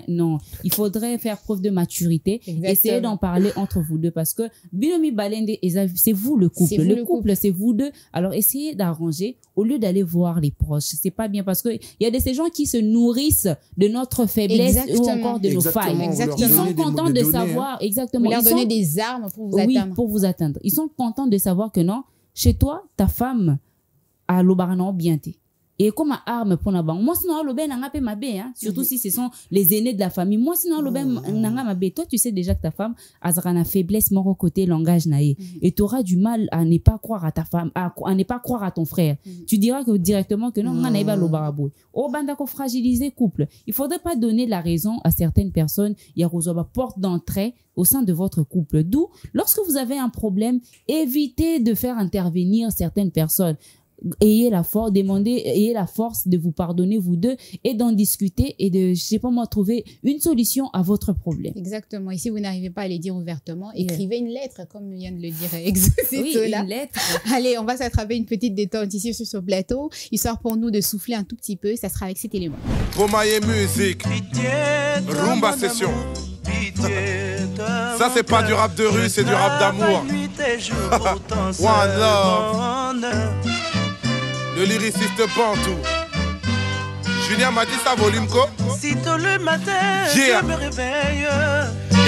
S5: non, il faudrait faire preuve de maturité, essayer d'en parler entre vous deux parce que binomi balende, c'est vous le couple, le couple c'est vous deux. Alors essayez d'arranger au lieu d'aller voir les proches. C'est pas bien parce que qu'il y a de ces gens qui se nourrissent de notre faiblesse ou encore de nos failles. Ils sont contents de savoir, exactement.
S3: Vous leur donnez des armes pour vous atteindre.
S5: Oui, pour vous atteindre. Ils sont contents de savoir que non, chez toi, ta femme a l'obarano bien té. Et comme arme pour la banque. Moi, sinon, l'obé n'a pas ma bé, hein. Surtout si ce sont les aînés de la famille. Moi, sinon, l'obé n'a pas ma bé. Toi, tu sais déjà que ta femme a une faiblesse, mon côté, langage naïe. Et tu auras du mal à ne pas croire à ta femme, à ne pas croire à ton frère. Tu diras que directement que non, on n'a pas l'obarabo. Au bandako fragiliser couple. Il faudrait pas donner la raison à certaines personnes. Il y a une porte d'entrée au sein de votre couple. D'où, lorsque vous avez un problème, évitez de faire intervenir certaines personnes. Ayez la force de vous pardonner vous deux et d'en discuter et de, je sais pas moi, trouver une solution à votre problème.
S3: Exactement. Et si vous n'arrivez pas à les dire ouvertement, écrivez une lettre, comme vient de le dire.
S5: Oui, une lettre.
S3: Allez, on va s'attraper une petite détente ici sur ce plateau, histoire pour nous de souffler un tout petit peu. Ça sera avec cet élément.
S8: Romaille musique, rumba session. Ça c'est pas du rap de rue, c'est du rap d'amour. One love. Le lyriciste Bantou. Julien m'a dit ça volume quoi?
S9: Si tôt le matin, je me réveille.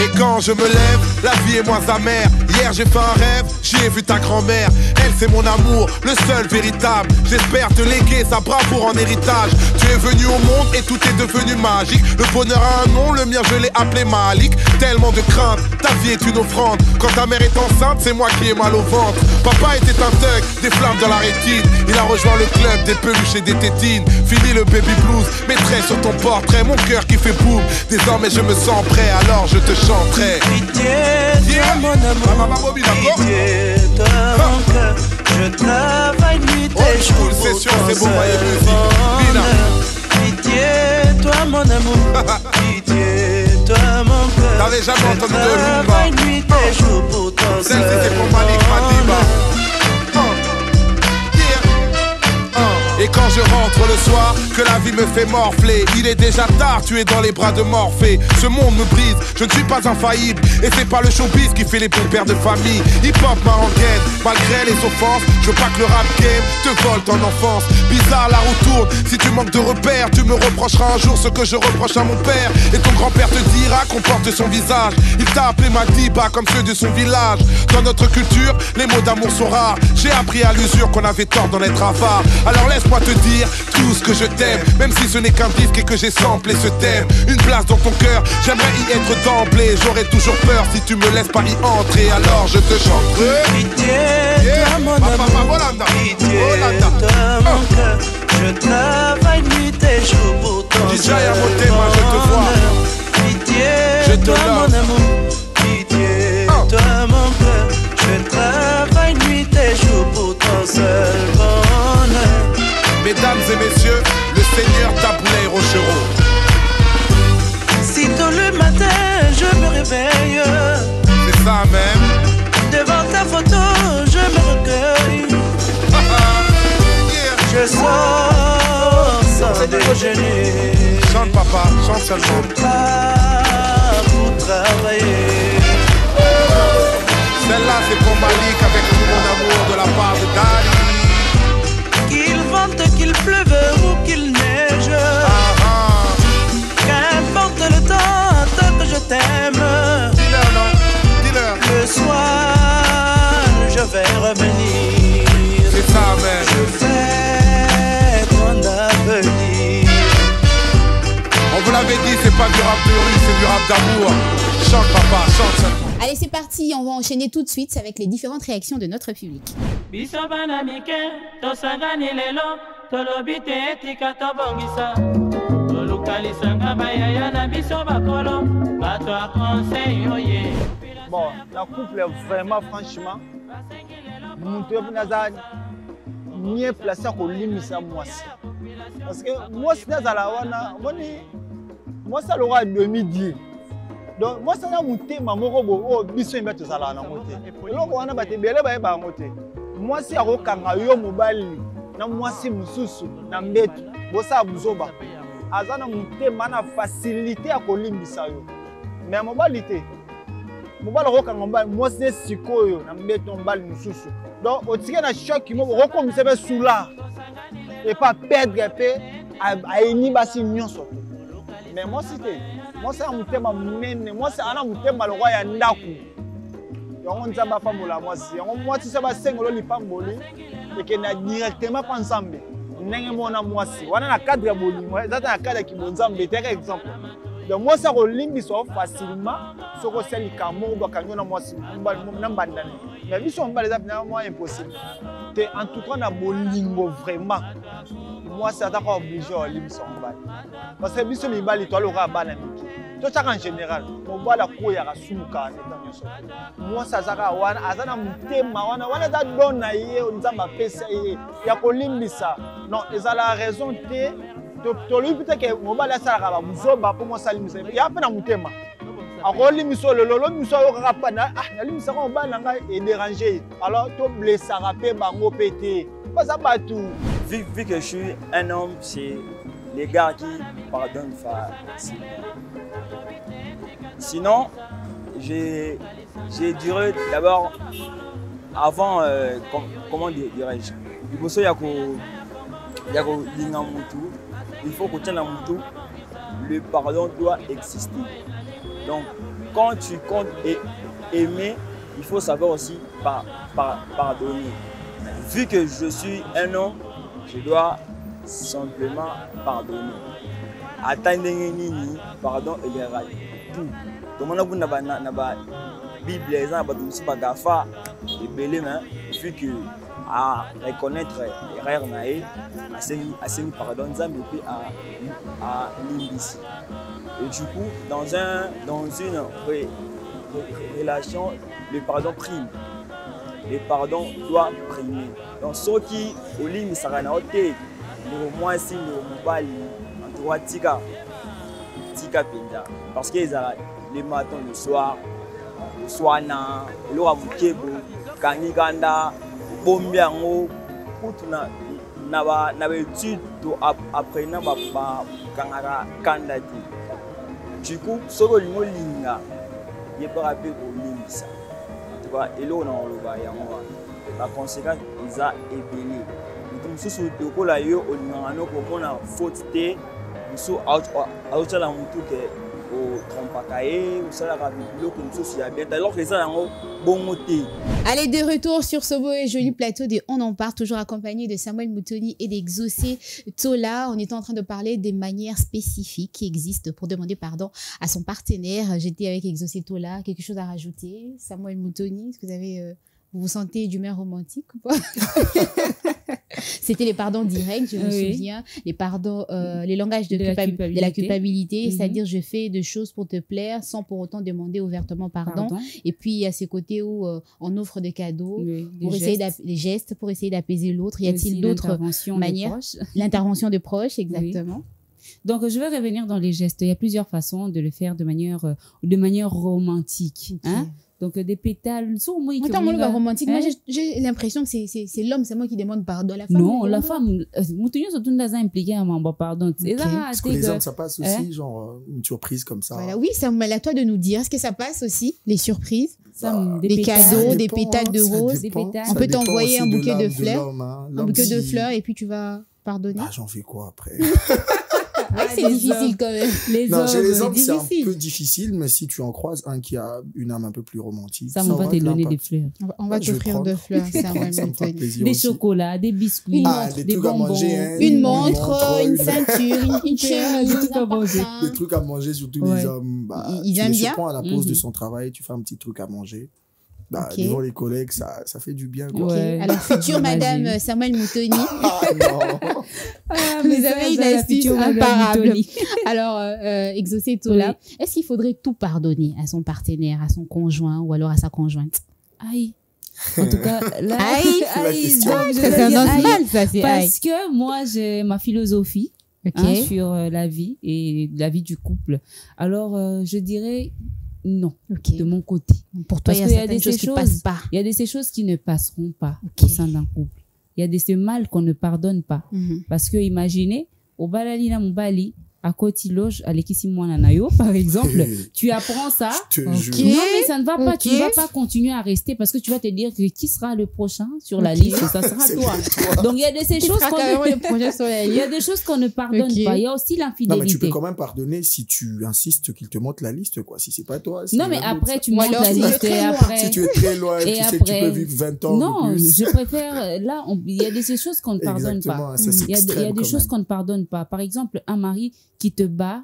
S8: Et quand je me lève, la vie est moins amère. Hier j'ai fait un rêve, j'y ai vu ta grand-mère. Elle c'est mon amour, le seul véritable. J'espère te léguer sa bravoure en héritage. Tu es venu au monde et tout est devenu magique. Le bonheur a un nom, le mien je l'ai appelé Malik. Tellement de crainte, ta vie est une offrande. Quand ta mère est enceinte, c'est moi qui ai mal au ventre. Papa était un thug, des flammes dans la rétine. Il a rejoint le club des peluches et des tétines. Fini le baby blues, mettrai sur ton portrait mon cœur qui fait boum. Désormais je me sens prêt, alors je te chanterai.
S9: Pitié, toi mon amour, pitié, toi mon cœur. Je travaille nuit et jour pour
S8: session,
S9: ton
S8: c'est bon,
S9: seul pitié, toi mon amour, pitié, toi mon cœur.
S8: T'avais jamais entendu de
S9: rumba. Je travaille nuit et jour pour ton seul
S8: celle-ci c'est pour Malik Madiba. Et quand je rentre le soir, que la vie me fait morfler, il est déjà tard, tu es dans les bras de Morphée. Ce monde me brise, je ne suis pas infaillible. Et c'est pas le showbiz qui fait les bons pères de famille. Hip-hop m'a rengaine, malgré les offenses. Je veux pas que le rap game te vole ton enfance. Bizarre la roue tourne, si tu manques de repères, tu me reprocheras un jour ce que je reproche à mon père. Et ton grand-père te dira qu'on porte son visage. Il t'a appelé Madiba comme ceux de son village. Dans notre culture, les mots d'amour sont rares. J'ai appris à l'usure qu'on avait tort d'en être avare. Alors laisse-moi te dire tout ce que je t'aime, même si ce n'est qu'un disque et que j'ai samplé ce thème. Une place dans ton cœur, j'aimerais y être d'emblée. J'aurais toujours peur si tu me laisses pas y entrer. Alors je te chanterai.
S9: Pitié, toi mon amour, pitié, toi mon cœur. Je travaille nuit et jour pour ton seul bonheur. Pitié, toi mon amour, pitié, toi mon cœur. Je travaille nuit et jour pour ton seul bonheur.
S8: Mesdames et messieurs, le Seigneur Taboulay Rochereau.
S9: Si tôt le matin, je me réveille.
S8: C'est ça même.
S9: Devant ta photo, je me recueille. Je sors sans déjeuner.
S8: Chante papa, chante seulement.
S9: Je pars pour travailler.
S8: Celle-là c'est pour Malik avec tout mon amour de la part de Dali.
S9: Qu'il vente, qu'il pleuve ou qu'il neige, qu'importe le temps, tant que je t'aime.
S8: Dis-leur non, dis-leur.
S9: Le soir, je vais revenir.
S8: C'est ça même.
S9: Je fais ton avenir.
S8: On vous l'avait dit, c'est pas du rap de rue, c'est du rap d'amour. Chante papa, chante seulement.
S3: Allez, c'est parti, on va enchaîner tout de suite avec les différentes réactions de notre public.
S1: Bisobana mike, tosangani lelo, tolobi te etika tobongisa. Tolukalisanga bayaya na biso bakolo, bato a conseil oye.
S10: Bon, la couple est vraiment franchement, nous naza mieux placé à kolimisa mwasi. Parce que mwasi nazala wana, moi ça l'aura demi-dieu. Donc moi ça n'a monté ma morobo oh biso imba tozala na monté. Donc wana batebele ba ba monté. Moi si akokanga yo mobali na mwasi mususu na mbetu bosa buzoba. Azana monté mana facilité à kolimbisa yo. Mais mobali te. Mobali akokanga mobali mwasi sikoyo na mbetu mobali mususu. Donc otike na choc mo rekomisa be soula. Et pas perdre paix ayini basi nyonso te mais mwasi te mwasi ana motema monene mwasi ana motema lokwa ya ndako yango nzambe afambola mwasi yango mwasi so basengelo lipamboli ekenda directement pa nzambe ndenge mona mwasi wana na cadre ya bolingo ezata na cadre ya kibonzambe te ka exemple donc mwasi akolimbiswa facilement soko osalika moko bakangi na mwasi na mbandani mais biso mobali eza pena mwa impossible te en tout cas na bolingo vraiment mwasi ataka obligé olimbisa mobali parce que biso mibali toaloka bana miki totyaka en général mobali akoyaka sumukaka neta nyonso mwasi azaka wana aza na motema wana eza don na ye nzambe apesa ye ya kolimbisa non ezala raison te tolobi mpe ke mobali asalaka bamuzoba mpo mwasi alimbisa ya mpe na motema akolimisa lolo miso ayokaka pana nalimisaka mobali na ngai edérange ye alors toblesaka mpe bango mpe te baza bato.
S11: Vu que je suis un homme, c'est les gars qui pardonnent facilement. Sinon, j'ai duré d'abord avant, comment dirais-je, il faut que tu aies la moutou, le pardon doit exister. Donc, quand tu comptes aimer, il faut savoir aussi pardonner. Vu que je suis un homme, je dois simplement pardonner. Attendre pardon et les rails. Tout. Donc, on a la Bible, les gens vu que à reconnaître l'erreur, à se pardon, à l'imbécile. Et du coup, dans une relation, le pardon prime. Le pardon doit primer. Donc, ceux qui au lit, ça va noter. Le moins si le mobile, en tout cas, tika pinda. Parce qu'ils ont les matins, le soir, na, le ramukebo, kaniganda, bombiango, na étude après na kangara kandati. Du coup, ce que nous linga, il peut rappeler au limbisa. En tout cas, et là on a la conséquence, ils ont ébélé. Nous sommes sur le coup là, on a faute de nous sommes à la moutou que au trompakaye, ou ça la rabilo que nous sommes sur la bête. Alors que ça ont bon moté.
S3: Allez, de retour sur ce beau et joli plateau de On en parle, toujours accompagné de Samuel Moutoni et d'Exaucé Tola. On est en train de parler des manières spécifiques qui existent pour demander pardon à son partenaire. J'étais avec Exaucé Tola. Quelque chose à rajouter? Samuel Moutoni, est-ce que vous avez... vous vous sentez d'humeur romantique ou pas? C'était les pardons directs, je me souviens. Les pardons, les langages de la culpabilité, c'est-à-dire je fais des choses pour te plaire sans pour autant demander ouvertement pardon. Et puis il y a ce côté où on offre des cadeaux, des gestes pour essayer d'apaiser l'autre. Y a-t-il d'autres manières? L'intervention de proches, exactement.
S5: Donc, je vais revenir dans les gestes. Il y a plusieurs façons de le faire de manière romantique.
S3: Okay.
S5: Hein? Donc, des pétales.
S3: Attends, moi, le romantique, moi, j'ai l'impression que c'est l'homme, c'est moi qui demande pardon. La femme,
S5: non, la femme, Moutoni, surtout, nous avons impliqué à mon pardon.
S6: Est-ce que les hommes, ça passe aussi, genre, une surprise comme ça?
S3: Voilà, oui, ça me à toi de nous dire. Est-ce que ça passe aussi, les surprises? Des cadeaux, des pétales de rose. On peut t'envoyer un bouquet de fleurs. Un bouquet de fleurs et puis tu vas pardonner.
S6: Ah, j'en fais quoi après?
S3: C'est difficile quand même.
S6: Chez les hommes, c'est un peu difficile, mais si tu en croises un qui a une âme un peu plus romantique,
S5: ça va te donner des fleurs.
S3: On va t'offrir des fleurs, ça va me faire
S6: plaisir.
S5: Des chocolats, des biscuits, des bonbons,
S3: une montre, une ceinture, une chemise,
S5: des trucs à manger.
S6: Des trucs à manger, surtout les hommes.
S3: Ils aiment bien.
S6: À la pause de son travail, tu fais un petit truc à manger. Devant les collègues, ça fait du bien. Quoi.
S3: Okay. Alors, future Madame Samuel Moutoni.
S6: Non.
S3: Vous avez une astuce imparable. Alors, Exaucé Tola, est-ce qu'il faudrait tout pardonner à son partenaire, à son conjoint ou alors à sa conjointe?
S5: Aïe. En tout cas, là,
S3: c'est normal, ça, c'est
S5: parce que moi, j'ai ma philosophie sur la vie et la vie du couple. Alors, je dirais non, de mon côté.
S3: Pour toi, il y a des choses qui ne passent pas.
S5: Il y a des ces choses qui ne passeront pas au sein d'un couple. Il y a des ce mal qu'on ne pardonne pas. Parce que imaginez, au balali na mobali, à côté loge à l'équisimouananayo, par exemple, tu apprends ça.
S6: Je te
S5: Non,
S6: jure.
S5: mais ça ne va pas, tu ne vas pas continuer à rester parce que tu vas te dire que qui sera le prochain sur la liste, ça sera
S6: C'est
S5: toi.
S6: toi.
S5: Donc, il y a de ces choses
S3: carrément le projet sur la
S5: il y a des choses qu'on ne pardonne
S3: Ok.
S5: pas. Il y a aussi
S6: Non,
S5: l'infidélité.
S6: mais tu peux quand même pardonner si tu insistes qu'il te montre la liste, quoi. Si c'est pas toi. c'est
S5: Non, mais
S6: un autre.
S5: après, tu
S3: Ou
S5: montes
S3: alors,
S5: la
S3: si
S5: liste
S3: c'est
S5: et
S3: très loin.
S5: après.
S6: Si tu es très loin,
S5: Et
S6: tu sais que tu
S5: après-
S6: peux vivre 20 ans
S5: Non,
S6: de plus.
S5: je préfère. Là, il y a des choses qu'on ne pardonne
S6: Exactement,
S5: pas.
S6: ça, c'est
S5: Il y a
S6: extrême
S5: des
S6: quand
S5: choses
S6: même.
S5: qu'on ne pardonne pas. Par exemple, un mari qui te bat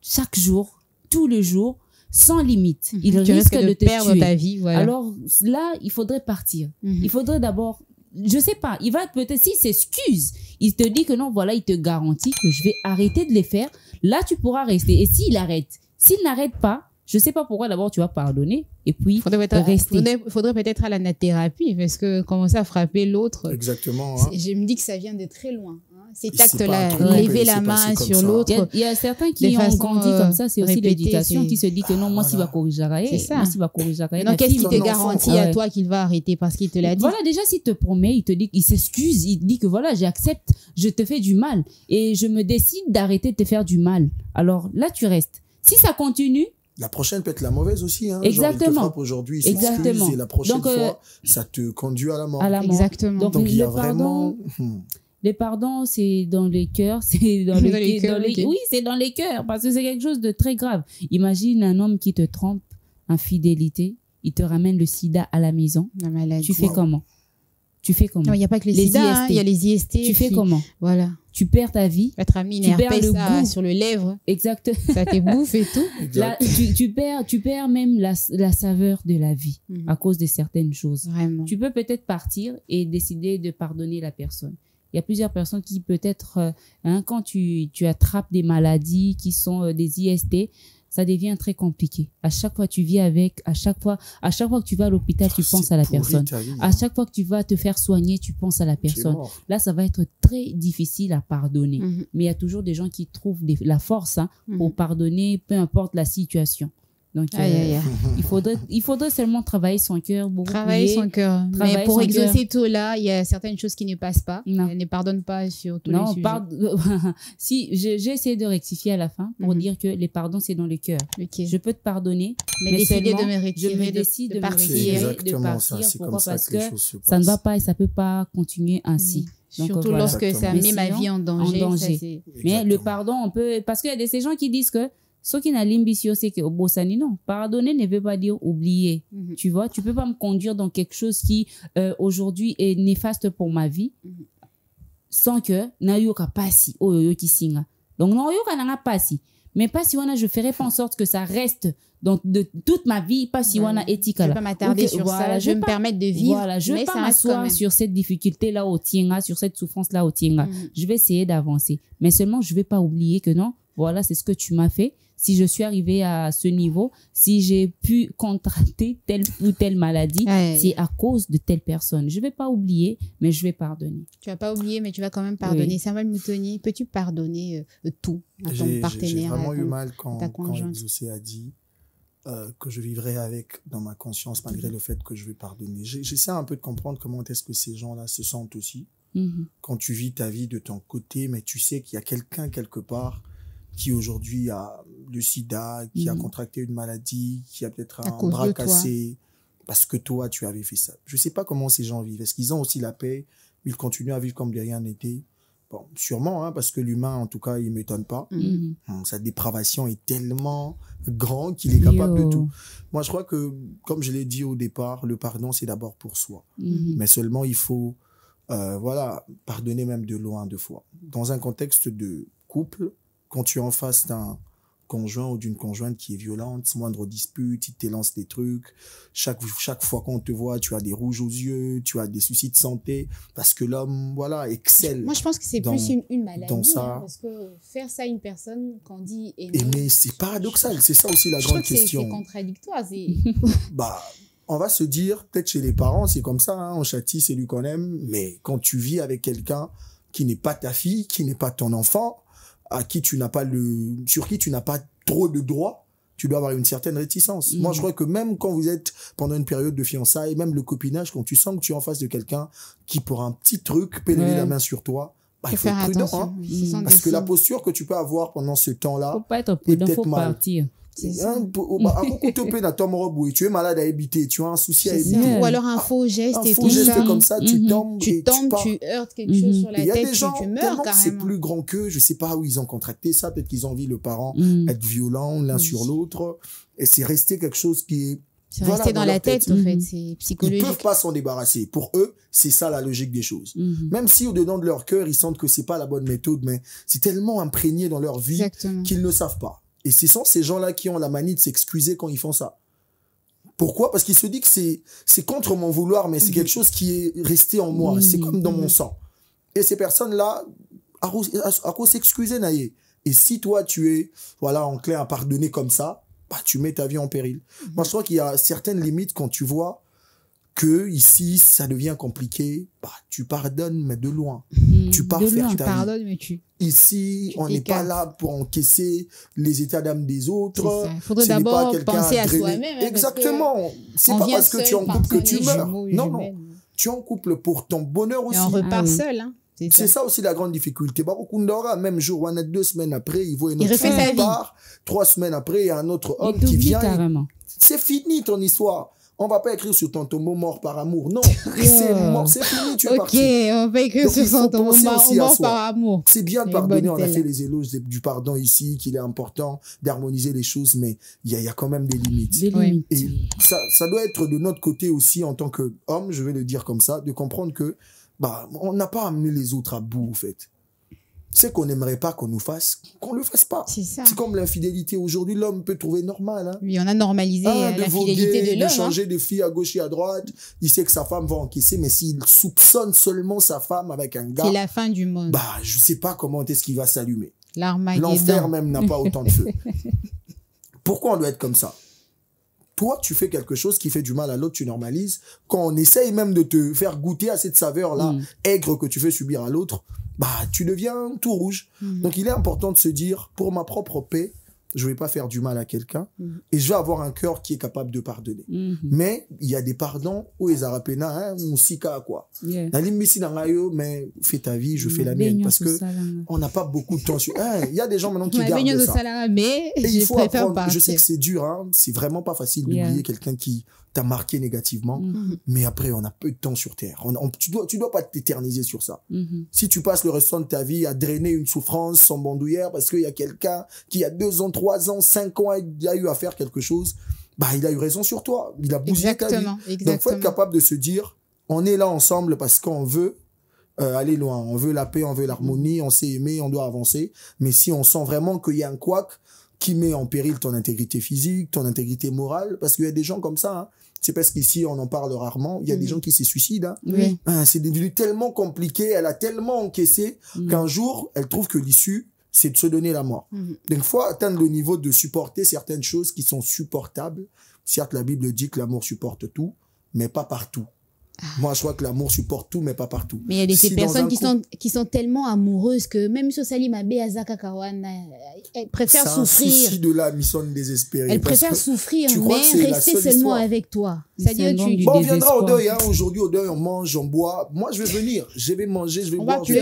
S5: chaque jour, tous les jours, sans limite. Il
S3: tu
S5: risque
S3: risques
S5: de te
S3: perdre
S5: tuer.
S3: ta vie, voilà.
S5: Alors là, il faudrait partir.
S3: Mhm.
S5: Il faudrait d'abord, je sais pas, il va peut-être, s'il s'excuse, il te dit que non, voilà, il te garantit que je vais arrêter de les faire. Là, tu pourras rester. Et s'il arrête, s'il n'arrête pas, je sais pas pourquoi d'abord tu vas pardonner et puis
S3: Faudrait peut-être à la thérapie parce que commencer à frapper l'autre.
S6: Exactement. Hein.
S3: Je me dis que ça vient de très loin. Hein. Ces
S6: Et c'est pas un
S3: actes-là,
S6: truc qu'on peut
S3: lever la
S6: laisser
S3: main
S6: passer comme
S3: sur
S6: ça.
S3: l'autre.
S5: Il y a certains
S3: de
S5: qui ont
S3: façon,
S5: grandi comme ça, c'est aussi
S3: répétée,
S5: l'éducation
S3: c'est-
S5: qui se dit que non, moi, si va corriger
S3: C'est ça.
S5: moi, si va corriger
S3: Non, qu'est-ce qui te
S6: enfant,
S3: garantit
S5: quoi.
S3: à
S5: Ouais.
S3: toi qu'il va arrêter parce qu'il te l'a dit?
S5: Voilà, déjà, s'il te promet, il te dit qu'il s'excuse, il dit que voilà, j'accepte, je te fais du mal et je me décide d'arrêter de te faire du mal. Alors là, tu restes. Si ça continue,
S6: La prochaine peut être la mauvaise aussi. Hein.
S5: Exactement.
S6: Genre, il te frappe aujourd'hui, il s'excuse,
S5: Exactement.
S6: et la prochaine
S5: Donc,
S6: fois, ça te conduit à la mort.
S5: à la mort.
S3: Exactement.
S5: Donc,
S6: Donc, il y a
S5: le pardon,
S6: vraiment...
S5: les pardons, c'est dans les cœurs, c'est dans les,
S3: Dans les cœurs,
S5: dans les-
S3: ok.
S5: oui, c'est dans les cœurs, parce que c'est quelque chose de très grave. Imagine un homme qui te trompe, infidélité, il te ramène le sida à la maison.
S3: La maladie.
S5: Tu fais comment? Tu fais comment?
S3: Non, il n'y a pas que les
S5: Les
S3: sida, hein,
S5: IST.
S3: il y a les IST.
S5: Tu fais
S3: puis-
S5: comment?
S3: Voilà.
S5: Tu perds ta vie.
S3: Être ami, une
S5: Tu perds
S3: herpès
S5: le
S3: ça,
S5: goût.
S3: sur le lèvre,
S5: Exact.
S3: ça te bouffe et tout.
S5: Là, tu perds même la saveur de la vie
S3: Mhm.
S5: à cause de certaines choses.
S3: Vraiment.
S5: Tu peux peut-être partir et décider de pardonner la personne. Il y a plusieurs personnes qui peut-être, quand tu attrapes des maladies qui sont des IST, ça devient très compliqué. À chaque fois tu vis avec, à chaque fois que tu vas à l'hôpital, tu penses à la personne. À chaque fois que tu vas te faire soigner, tu penses à la personne. Là, ça va être très difficile à pardonner.
S3: Mhm.
S5: Mais il y a toujours des gens qui trouvent la force pour
S3: Mhm.
S5: pardonner, peu importe la situation. Donc,
S3: Aïe, aïe, aïe.
S5: il faudrait seulement travailler son cœur, beaucoup
S3: Travailler
S5: prier.
S3: son cœur.
S5: Travailler
S3: Mais pour
S5: son
S3: exaucer tout là, il y a certaines choses qui ne passent pas.
S5: Non.
S3: Elle ne pardonne pas sur tous les
S5: Non,
S3: sujets.
S5: si j'ai essayé de rectifier à la fin pour
S3: Mhm.
S5: dire que les pardons c'est dans le cœur.
S3: Ok.
S5: Je peux te pardonner,
S3: Mais décider
S5: seulement,
S3: de me retirer,
S5: je me
S3: de
S5: décide de,
S3: partir.
S5: me retirer, de
S6: Exactement ça,
S5: partir.
S6: c'est
S5: Pourquoi?
S6: comme ça
S5: Parce
S6: que les
S5: que
S6: choses se passent.
S5: ça ne va pas et ça peut pas continuer ainsi. Donc,
S3: Surtout
S5: voilà.
S3: lorsque ça
S6: Exactement.
S3: met ma
S5: sinon,
S3: vie en danger.
S5: en
S3: ça,
S5: danger.
S3: c'est-
S5: Mais le
S6: Exactement.
S5: pardon, on peut, parce qu'il y a ces gens qui disent que ce qui n'a l'ambition, c'est que Bossani, non. Pardonner ne veut pas dire oublier.
S3: Mhm.
S5: Tu vois, tu peux pas me conduire dans quelque chose qui, aujourd'hui, est néfaste pour ma vie, sans que na yoka pasi, oyoyo ki singa. Donc, non, yoka nanga pasi. Mais pas si wana, je ferai pas en sorte que ça reste dans de toute ma vie, pas si wana éthique
S3: Je
S5: là.
S3: vais pas m'attarder
S5: Ok,
S3: sur
S5: voilà,
S3: ça. Je vais
S5: vais
S3: me
S5: pas-
S3: permettre de vivre.
S5: Voilà, je
S3: mais
S5: vais pas
S3: ça reste quand
S5: m'asseoir
S3: même.
S5: sur cette difficulté-là au tienga, sur cette souffrance-là au tienga.
S3: Mhm.
S5: Je vais essayer d'avancer. Mais seulement, je vais pas oublier que non, voilà, c'est ce que tu m'as fait. Si je suis arrivée à ce niveau, si j'ai pu contracter telle ou telle maladie,
S3: Ouais.
S5: c'est à cause de telle personne. Je vais pas oublier, mais je vais pardonner.
S3: Tu vas pas oublier, mais tu vas quand même pardonner.
S5: Oui.
S3: Samuel Moutoni, peux-tu pardonner tout à ton
S6: J'ai
S3: partenaire,
S6: vraiment
S3: à
S6: eu
S3: ton-
S6: mal
S3: ta
S6: quand
S3: conjointe.
S6: Exaucé a dit que je vivrais avec dans ma conscience malgré le fait que je vais pardonner. J'essaie un peu de comprendre comment est-ce que ces gens-là se sentent aussi.
S5: Mhm.
S6: Quand tu vis ta vie de ton côté, mais tu sais qu'il y a quelqu'un quelque part qui aujourd'hui a le sida, qui a contracté une maladie, qui a peut-être
S3: À
S6: un
S3: cause
S6: bras
S3: de toi.
S6: cassé, parce que toi, tu avais fait ça. Je sais pas comment ces gens vivent. Est-ce qu'ils ont aussi la paix? Ils continuent à vivre comme de rien n'était? Bon, sûrement, hein, parce que l'humain, en tout cas, il m'étonne pas.
S5: Mhm.
S6: Sa dépravation est tellement grande qu'il est capable
S5: Yo.
S6: de tout. Moi, je crois que, comme je l'ai dit au départ, le pardon, c'est d'abord pour soi.
S5: Mhm.
S6: Mais seulement, il faut, voilà, pardonner même de loin, de fois. Dans un contexte de couple, quand tu es en face d'un conjoint ou d'une conjointe qui est violente, moindre dispute, il te lance des trucs. Chaque fois qu'on te voit, tu as des rouges aux yeux, tu as des soucis de santé, parce que l'homme, voilà, excelle.
S3: Moi, je pense que c'est
S6: dans-
S3: plus une maladie.
S6: dans ça.
S3: Hein, parce que faire ça à une personne qu'on dit
S6: Mais c'est paradoxal, c'est ça aussi la
S3: je trouve
S6: grande
S3: que c'est
S6: question.
S3: contradictoire. C'est
S6: Bah, on va se dire, peut-être chez les parents, c'est comme ça, hein, on châtie celui qu'on aime, mais quand tu vis avec quelqu'un qui n'est pas ta fille, qui n'est pas ton enfant, sur qui tu n'as pas trop de droits, tu dois avoir une certaine réticence. Moi, je crois que même quand vous êtes pendant une période de fiançailles, même le copinage, quand tu sens que tu es en face de quelqu'un qui, pour un petit truc, peut lever la main sur toi, il faut être prudent. Hein, parce que la posture que tu peux avoir pendant ce temps-là, faut pas être prudent, il faut partir. Tu es malade à éviter, tu as un souci à éviter.
S3: Ou alors un faux geste et
S6: tout ça. Comme ça, tu tombes,
S3: tu heurtes quelque chose sur la tête, tu meurs carrément.
S6: C'est plus grand qu'eux, je sais pas où ils ont contracté ça, peut-être qu'ils ont vu le parent être violent l'un sur l'autre, et c'est resté quelque chose qui est
S3: c'est resté dans la tête, en fait, c'est psychologique.
S6: Ils peuvent pas s'en débarrasser. Pour eux, c'est ça la logique des choses. Même si au-dedans de leur cœur, ils sentent que c'est pas la bonne méthode, mais c'est tellement imprégné dans leur vie qu'ils ne savent pas. Et ce sont ces gens-là qui ont la manie de s'excuser quand ils font ça. Pourquoi? Parce qu'ils se disent que c'est contre mon vouloir, mais c'est quelque chose qui est resté en moi. C'est comme dans mon sang. Et ces personnes-là, à cause s'excuser, naïe. Et si toi, tu es, voilà, enclin à pardonner comme ça, bah, tu mets ta vie en péril. Moi, je crois qu'il y a certaines limites quand tu vois que ici, ça devient compliqué. Bah, tu pardonnes, mais de loin. Tu pars faire ta
S3: pardonnes, mais
S6: Ici, on n'est pas là pour encaisser les états d'âme des autres.
S3: Il faudrait d'abord penser à soi-même.
S6: Exactement. C'est pas parce que tu es en couple que tu meurs. Non. Tu es en couple pour ton bonheur aussi.
S3: Et on repart seul, hein.
S6: C'est ça aussi la grande difficulté. Barokundora, même jour, on a 2 semaines après, il voit une autre femme part. 3 semaines après, il y a un autre homme qui vient. C'est fini ton histoire. On va pas écrire sur ton tombeau mort par amour. Non, c'est mort, c'est fini, tu es parti.
S3: Ok, on va écrire sur son tombeau mort par amour.
S6: C'est bien de pardonner, on a fait les éloges du pardon ici, qu'il est important d'harmoniser les choses, mais il y a quand même des limites. Et ça doit être de notre côté aussi, en tant qu'homme, je vais le dire comme ça, de comprendre que bah, on n'a pas amené les autres à bout, en fait. C'est qu'on n'aimerait pas qu'on nous fasse, qu'on le fasse pas. C'est comme l'infidélité. Aujourd'hui, l'homme peut trouver normal. Hein.
S3: Oui, on a normalisé l'infidélité de l'homme.
S6: De changer de fille à gauche et à droite. Il sait que sa femme va encaisser, mais s'il soupçonne seulement sa femme avec un gars.
S3: C'est la fin du monde.
S6: Bah, je sais pas comment est-ce qu'il va s'allumer.
S3: L'Armageddon.
S6: L'enfer même n'a pas autant de feu. Pourquoi on doit être comme ça? Toi, tu fais quelque chose qui fait du mal à l'autre, tu normalises. Quand on essaye même de te faire goûter à cette saveur-là, aigre que tu fais subir à l'autre, bah, tu deviens tout rouge. Donc, il est important de se dire, pour ma propre paix, je vais pas faire du mal à quelqu'un et je vais avoir un cœur qui est capable de pardonner. Mais il y a des pardons où les arapena, on s'y quoi. Mais fais ta vie, je fais la mienne parce que on n'a pas beaucoup de temps. Il y a des gens maintenant qui gardent ça.
S3: Mais
S6: et il faut apprendre. Je sais que c'est dur, hein, c'est vraiment pas facile d'oublier quelqu'un qui t'a marqué négativement, mais après on a peu de temps sur terre. Tu dois pas t'éterniser sur ça. Si tu passes le restant de ta vie à drainer une souffrance sans bandoulière parce qu'il y a quelqu'un qui a 2 ans, 3 ans, 5 ans, il a eu à faire quelque chose, bah il a eu raison sur toi, il a bousillé ta vie. Donc faut être capable de se dire, on est là ensemble parce qu'on veut aller loin, on veut la paix, on veut l'harmonie, on s'est aimé, on doit avancer. Mais si on sent vraiment qu'il y a un couac qui met en péril ton intégrité physique, ton intégrité morale, parce qu'il y a des gens comme ça, hein. C'est parce qu'ici, on en parle rarement. Il y a des gens qui se suicident. Hein. C'est devenu tellement compliqué, elle a tellement encaissé qu'un jour, elle trouve que l'issue, c'est de se donner la mort. Donc, il faut atteindre le niveau de supporter certaines choses qui sont supportables. Certes, la Bible dit que l'amour supporte tout, mais pas partout. Moi, je crois que l'amour supporte tout, mais pas partout.
S3: Mais il y a ces personnes qui sont tellement amoureuses que même si Salima Beazaka Kawana, elle préfère souffrir.
S6: C'est un souci de la mission désespérée.
S3: Elle préfère souffrir, mais rester seulement avec toi. C'est-à-dire
S6: on viendra au deuil, hein. Aujourd'hui, au deuil, on mange, on boit. Moi, je vais venir. Je vais manger, je vais boire.
S5: Il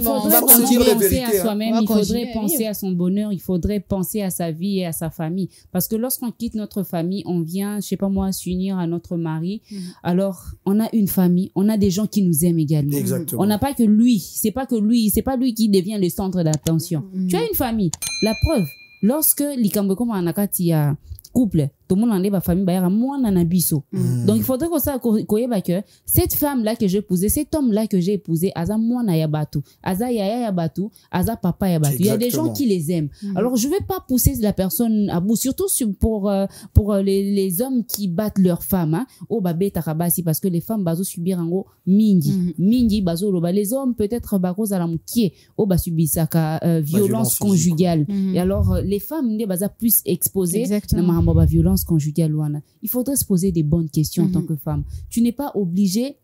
S5: faudrait penser à soi-même. Il faudrait penser à son bonheur. Il faudrait penser à sa vie et à sa famille. Parce que lorsqu'on quitte notre famille, on vient, je sais pas moi, s'unir à notre mari. Alors, on a une famille, on a des gens qui nous aiment également.
S6: Exactement.
S5: On n'a pas que lui, c'est pas lui qui devient le centre d'attention. Tu as une famille. La preuve, lorsque likambo comme anakati ya couple, tout le monde en est ma famille, donc il faudrait que cette femme là que j'ai épousée, cet homme là que j'ai épousé, aza mwana ya batu, aza yaya ya batu, aza papa ya batu. Il y a des gens qui les aiment. Alors je vais pas pousser la personne à bout, surtout pour les hommes qui battent leurs femmes, hein. Oh babé takabasi, parce que les femmes bazo subir en gros mingi bazo loba, les hommes peut-être bakoza la moukié, oh ba subisaka violence conjugale. Et alors les femmes ne baza plus exposées na violence conjugale. Il faudrait se poser des bonnes questions en tant que femme. Tu n'es pas obligé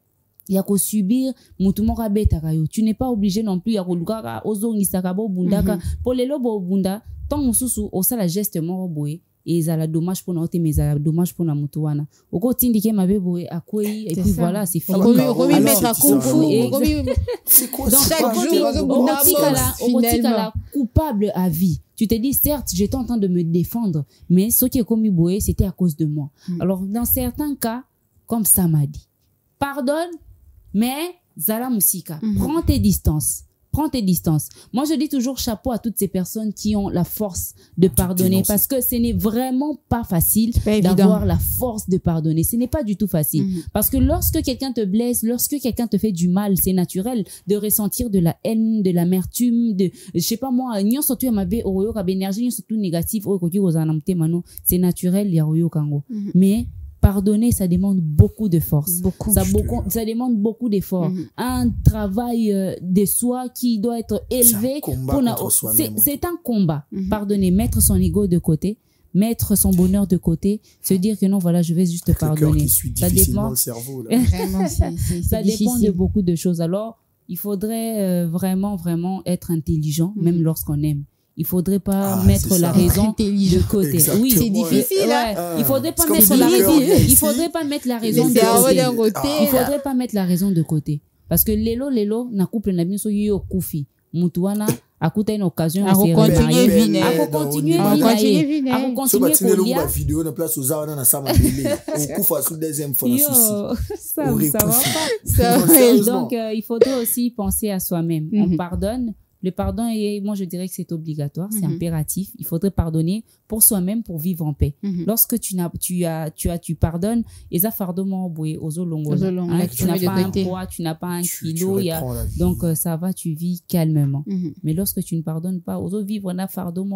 S5: ya ko subir mutumo ka betaka yo. Tu n'es pas obligé non plus ya ko lukaka ozo ngisaka bo bundaka pour les lobo bunda tant mususu osala geste moko boye et ça la dommage pour nous, mais ça dommage pour la mutuana. Au côté qui m'a boy à quoi et puis voilà, c'est fini.
S6: C'est quoi
S5: donc
S6: ça?
S5: au la coupable à vie. Tu te dis, certes, j'étais en train de me défendre, mais ce qui est commis boy, c'était à cause de moi. Alors, dans certains cas, comme ça m'a dit, pardonne, mais Zala Moussika, prends tes distances. Prends tes distances. Moi, je dis toujours chapeau à toutes ces personnes qui ont la force de pardonner parce que ce n'est vraiment pas facile d'avoir la force de pardonner. Ce n'est pas du tout facile. Parce que lorsque quelqu'un te blesse, lorsque quelqu'un te fait du mal, c'est naturel de ressentir de la haine, de l'amertume, de, je sais pas moi, surtout énergie, surtout négative, c'est naturel, il y a mais pardonner, ça demande beaucoup de force. Ça demande beaucoup d'efforts. Un travail de soi qui doit être élevé. C'est un combat. Pardonner, mettre son ego de côté, mettre son bonheur de côté, se dire que non, voilà, je vais juste pardonner.
S6: Ça dépend. Le cerveau, là.
S3: Vraiment,
S5: ça dépend de beaucoup de choses. Alors, il faudrait vraiment, vraiment être intelligent, même lorsqu'on aime. Il faudrait pas mettre la raison de côté.
S6: Exactement.
S5: Oui,
S3: c'est difficile.
S5: Il faudrait pas mettre la raison. Il faudrait pas mettre la raison de côté. Il faudrait pas mettre la raison de côté. Parce que lelo na couple na bien so yo kufi. Mutuana akuta une occasion à se
S3: continuer
S5: à continuer
S6: la vidéo na place aux arts na sama télé. On kufa sous deuxième fois
S5: ça va pas. Donc il faudrait aussi penser à soi-même. On pardonne. Le pardon, moi je dirais que c'est obligatoire, c'est impératif. Il faudrait pardonner pour soi-même pour vivre en paix. Lorsque tu pardonnes, et ça fardeau aux olongo. Tu n'as pas un poids, tu n'as pas un kilo, donc ça va, tu vis calmement. Mais lorsque tu ne pardonnes pas, aux autres vivre na fardeau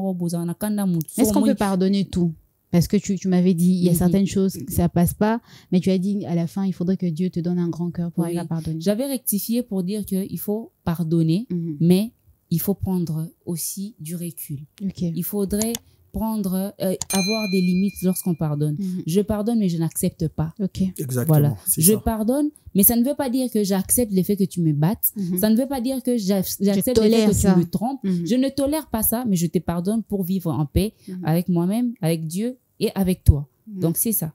S3: Est-ce qu'on peut pardonner tout? Parce que tu m'avais dit, il y a certaines choses, ça passe pas, mais tu as dit à la fin, il faudrait que Dieu te donne un grand cœur pour arriver à pardonner.
S5: J'avais rectifié pour dire qu'il faut pardonner, mais il faut prendre aussi du recul. Il faudrait prendre, avoir des limites lorsqu'on pardonne. Je pardonne, mais je n'accepte pas.
S6: Exactement.
S5: Voilà. Je pardonne, mais ça ne veut pas dire que j'accepte le fait que tu me battes. Ça ne veut pas dire que j'accepte le fait que tu me trompes. Je ne tolère pas ça, mais je te pardonne pour vivre en paix avec moi-même, avec Dieu et avec toi. Donc, c'est ça.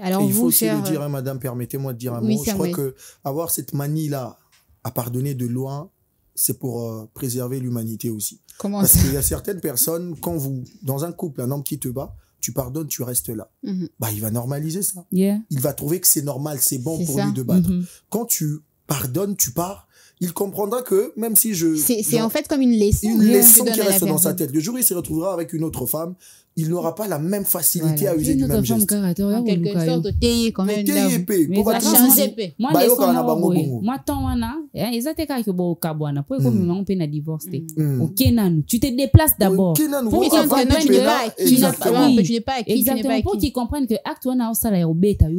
S3: Alors,
S6: il faut aussi le dire, hein, madame, permettez-moi de dire un mot. Je crois que avoir cette manie-là à pardonner de loin, c'est pour préserver l'humanité aussi. Parce qu'il y a certaines personnes, quand dans un couple, un homme qui te bat, tu pardonnes, tu restes là. Bah, il va normaliser ça. Il va trouver que c'est normal, c'est bon pour lui de battre. Quand tu pardonnes, tu pars, il comprendra que même si
S3: c'est en fait comme une leçon.
S6: Une leçon qui reste dans sa tête. Le jour où il se retrouvera avec une autre femme, il n'aura pas la même facilité à user du même geste.
S3: En quelque sorte, de quand même.
S5: Tu te déplaces d'abord.
S3: Pour
S5: qu'ils comprennent que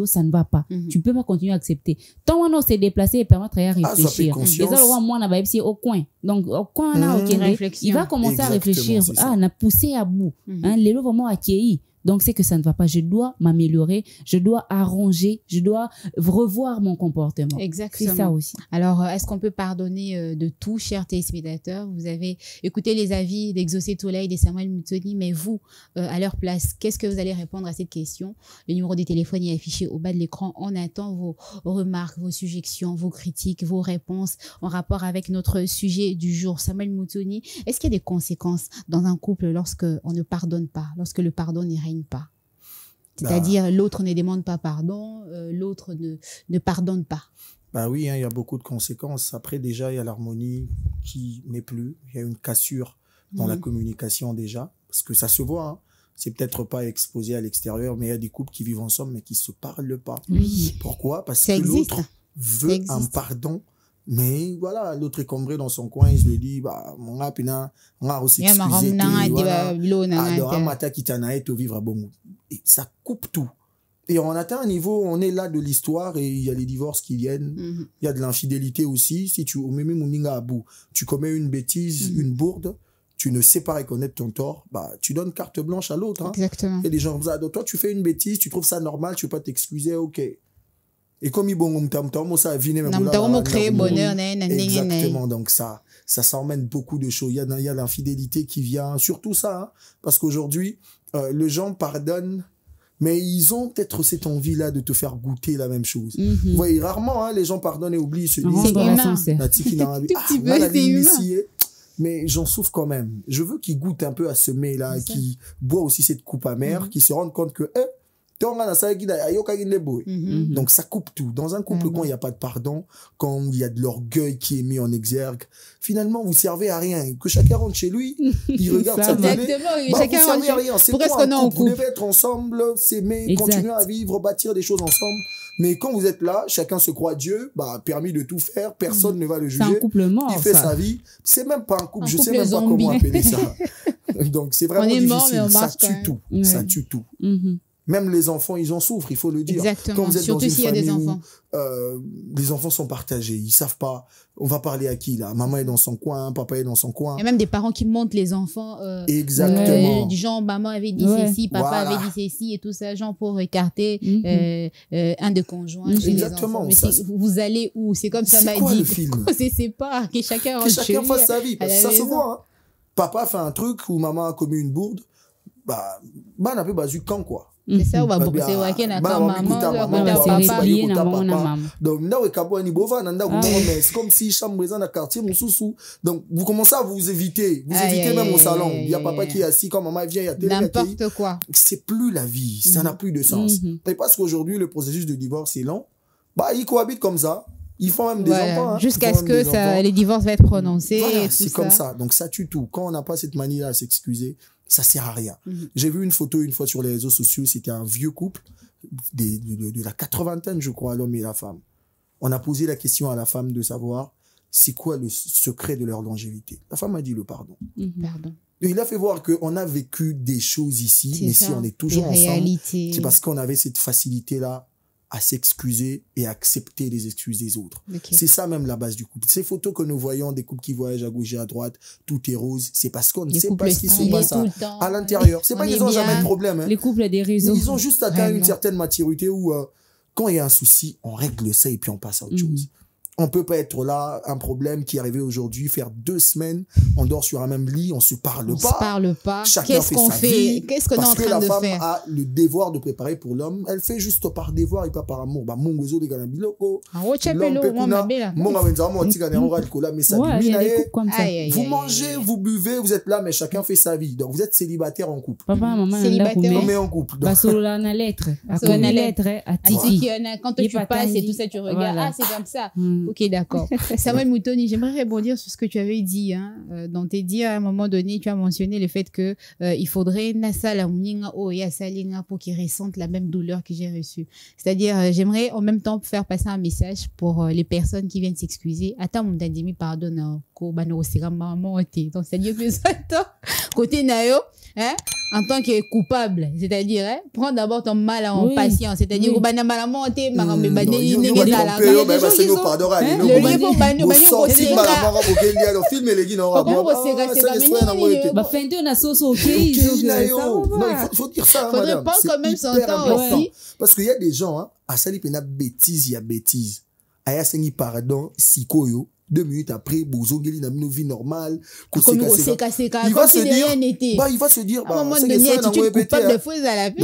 S5: ça ne va pas. Tu peux pas continuer à accepter. Tant on s'est déplacé et permettre à réfléchir. Au coin. Donc, au coin, il va commencer à réfléchir. On a poussé à bout. Vraiment accueilli. Donc, c'est que ça ne va pas. Je dois m'améliorer, je dois arranger, je dois revoir mon comportement.
S3: Exactement.
S5: C'est ça aussi.
S3: Alors, est-ce qu'on peut pardonner de tout, chers téléspectateurs? Vous avez écouté les avis d'Exaucé Tolai et de Samuel Mutoni, mais vous, à leur place, qu'est-ce que vous allez répondre à cette question? Le numéro de téléphone est affiché au bas de l'écran. On attend vos remarques, vos suggestions, vos critiques, vos réponses en rapport avec notre sujet du jour. Samuel Mutoni, est-ce qu'il y a des conséquences dans un couple lorsque on ne pardonne pas, lorsque le pardon n'y règne pas? C'est-à-dire l'autre ne demande pas pardon, l'autre ne pardonne pas.
S6: Bah oui, hein, il y a beaucoup de conséquences. Après, déjà, il y a l'harmonie qui n'est plus. Il y a une cassure dans la communication déjà, parce que ça se voit. Hein. C'est peut-être pas exposé à l'extérieur, mais il y a des couples qui vivent ensemble mais qui se parlent pas. Pourquoi? Parce que l'autre veut un pardon. Mais voilà, l'autre est cambré dans son coin, il se le dit, bah, mon gars, on a aussi excusé, et ça coupe tout. Et on atteint un niveau, on est là de l'histoire et il y a les divorces qui viennent, il y a de l'infidélité aussi. Si tu commets une bêtise, une bourde, tu ne sais pas reconnaître ton tort, bah, tu donnes carte blanche à l'autre. Hein.
S3: Exactement.
S6: Et les gens, toi, tu fais une bêtise, tu trouves ça normal, tu ne veux pas t'excuser, ok. Et comme il bon ça vient même
S3: créer bonheur.
S6: Exactement, donc ça emmène beaucoup de choses. Il y a l'infidélité qui vient, surtout ça, hein, parce qu'aujourd'hui, les gens pardonnent, mais ils ont peut-être cette envie-là de te faire goûter la même chose. Vous voyez, rarement, hein, les gens pardonnent et oublient, se disent, mais j'en souffre quand même. Je veux qu'ils goûtent un peu à ce mets-là, qu'ils boivent aussi cette coupe amère, qu'ils se rendent compte que, donc ça coupe tout. Dans un couple, quand il n'y a pas de pardon, quand il y a de l'orgueil qui est mis en exergue, finalement, vous servez à rien. Que chacun rentre chez lui, il regarde sa télé.
S3: Chacun
S6: rentre chez lui. C'est quoi un couple? Vous devez être ensemble, s'aimer, continuer à vivre, bâtir des choses ensemble. Mais quand vous êtes là, chacun se croit Dieu, permis de tout faire, personne ne va le juger.
S5: C'est un couple mort,
S6: il fait sa vie. C'est même pas un couple, je sais même pas comment appeler ça. Donc c'est vraiment difficile. Ça tue tout. Ça tue tout. Même les enfants, ils en souffrent, il faut le dire.
S3: Exactement.
S6: Quand vous êtes
S3: surtout s'il y a des enfants.
S6: Les enfants sont partagés, ils savent pas, on va parler à qui là? Maman est dans son coin, papa est dans son coin.
S3: Il y a même des parents qui montent les enfants.
S6: Exactement.
S3: Du genre, maman avait dit ceci, papa avait dit ceci et tout ça, genre pour écarter un des conjoints chez les enfants. Mais vous allez où? C'est comme ça m'a dit.
S6: Le film?
S3: On se sépare, que chacun rentre
S6: chez lui. Que chacun fasse sa vie. Ça se voit. Hein. Papa fait un truc où maman a commis une bourde. On a peu basu quand quoi.
S3: C'est ça, on va bosser waké na maman,
S6: donc c'est comme si chambre dans le quartier mon donc vous commencez à vous éviter même au salon, il y a papa qui est assis quand maman vient, il y a télé,
S3: n'importe quoi.
S6: C'est plus la vie, ça n'a plus de sens. Et parce qu'aujourd'hui le processus de divorce est long, ils cohabitent comme ça. Ils font même des enfants.
S3: Jusqu'à ce que les divorces vont être prononcés.
S6: Voilà, c'est comme ça. Donc ça tue tout. Quand on n'a pas cette manie-là à s'excuser, ça sert à rien. J'ai vu une photo une fois sur les réseaux sociaux, c'était un vieux couple de la 80aine, je crois, l'homme et la femme. On a posé la question à la femme de savoir c'est quoi le secret de leur longévité. La femme a dit le pardon.
S3: Pardon.
S6: Et il a fait voir qu'on a vécu des choses ici, mais si on est toujours ensemble, c'est parce qu'on avait cette facilité-là à s'excuser et accepter les excuses des autres. C'est ça même la base du couple. Ces photos que nous voyons des couples qui voyagent à gauche et à droite, tout est rose, c'est parce qu'on ne sait pas ce qui se passe à l'intérieur. C'est pas qu'ils n'ont jamais de problème. Hein.
S5: Les couples des réseaux.
S6: Ils ont juste atteint une certaine maturité où quand il y a un souci, on règle ça et puis on passe à autre chose. On peut pas être là, un problème qui est arrivé aujourd'hui, faire 2 semaines, on dort sur un même lit, on se parle pas. Chacun
S3: Qu'est-ce qu'on fait? Qu'est-ce qu'on est en train de faire?
S6: Parce que la femme a le devoir de préparer pour l'homme. Elle fait juste par devoir et pas par amour. Vous mangez, vous buvez, vous êtes là, mais chacun fait sa vie. Donc vous êtes célibataire en couple.
S5: Papa, maman,
S6: célibataire en couple.
S5: Quand
S3: tu passes et tout ça, tu regardes. C'est comme ça. Ok, d'accord. Samuel Moutoni, j'aimerais rebondir sur ce que tu avais dit. Dans tes dires, à un moment donné, tu as mentionné le fait que il faudrait pour qu'ils ressentent la même douleur que j'ai reçue. C'est-à-dire, j'aimerais en même temps faire passer un message pour les personnes qui viennent s'excuser. Attends, mon dandimi, pardonne. Donc, c'est-à-dire que côté Nayo, en tant que coupable, c'est-à-dire prends d'abord ton mal en patience, c'est-à-dire faudrait pas quand même s'entendre aussi,
S6: parce qu'il y a des gens à sali pena bêtise, il y a bêtise aya sengi pardon sikoyo 2 minutes après, Bozongeli n'a une vie normale.
S3: Il va se dire,
S6: il va se dire,
S3: à un moment donné, tu es coupable de faux à la
S6: paix.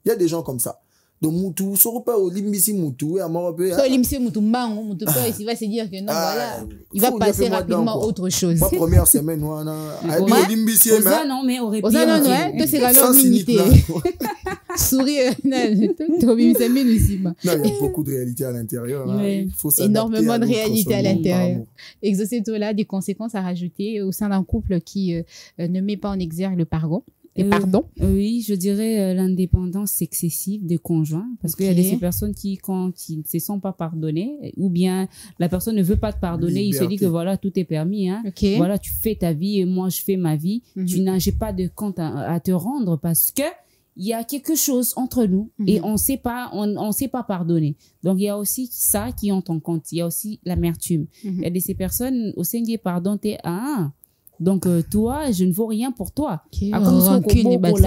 S6: Il y a des gens comme ça. Donc, Moutou, ça repart au Limbisi Moutou, et à Morapé.
S3: So, Limbisi Moutou, il va se dire que non, voilà, il va passer rapidement à autre chose.
S6: Ma première semaine, non,
S5: mais au répit.
S3: C'est la même limité. Sourire, il y
S6: a beaucoup de réalité à l'intérieur.
S3: Énormément de réalité à l'intérieur. Exaucer tout là, des conséquences à rajouter au sein d'un couple qui ne met pas en exergue le pardon.
S5: Oui, je dirais l'indépendance excessive des conjoints, parce qu'il y a ces personnes qui, quand ils ne se sont pas pardonnés, ou bien la personne ne veut pas te pardonner, il se dit que voilà, tout est permis, voilà, tu fais ta vie et moi je fais ma vie, j'ai pas de compte à te rendre parce que il y a quelque chose entre nous et on sait pas pardonner. Donc il y a aussi ça qui entre en compte, il y a aussi l'amertume. Il y a de ces personnes au sein de pardon, t'es donc toi je ne vaux rien pour toi.
S3: Rancune,
S5: comme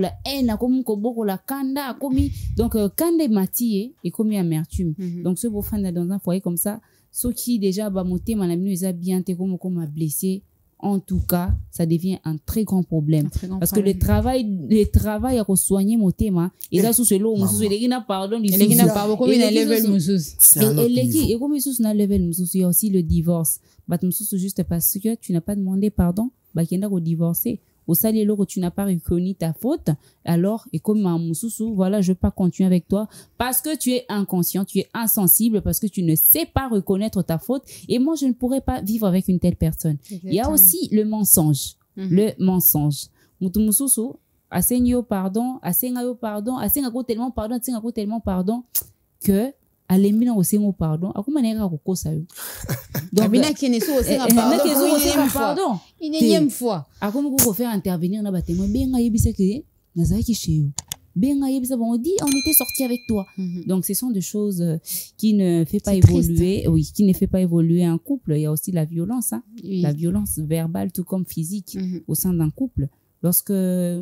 S5: la haine, comme la kanda, donc kanda matié et comme amertume. Donc ce beau fan dans un foyer comme ça, ceux qui déjà ba monter manamino ils a bien te comme blessé en tout cas, ça devient un très grand problème. Parce que le travail à soigner mon thème, et là, sous ce lot, il y a pardon, il y a level, il y a aussi le divorce. Juste parce que tu n'as pas demandé pardon, il y a un divorcé. Au salaire que tu n'as pas reconnu ta faute, alors, et comme un moussou, voilà, je ne veux pas continuer avec toi parce que tu es inconscient, tu es insensible, parce que tu ne sais pas reconnaître ta faute. Et moi, je ne pourrais pas vivre avec une telle personne. Exactement. Il y a aussi le mensonge. Le mensonge. Moussou, asenyo pardon, asengayo tellement pardon que alemina osengo pardon akuma neka kokosa yo donc
S3: abina keneso osenga pardon une énième fois
S5: akoma ko faire intervenir na batémoin benga yebisa ke nazaki chez yo benga yebisa bon dit on était sorti avec toi. Donc ce sont des choses qui ne fait pas évoluer triste. Qui ne fait pas évoluer un couple. Il y a aussi la violence la violence verbale tout comme physique au sein d'un couple. Lorsque
S3: c'est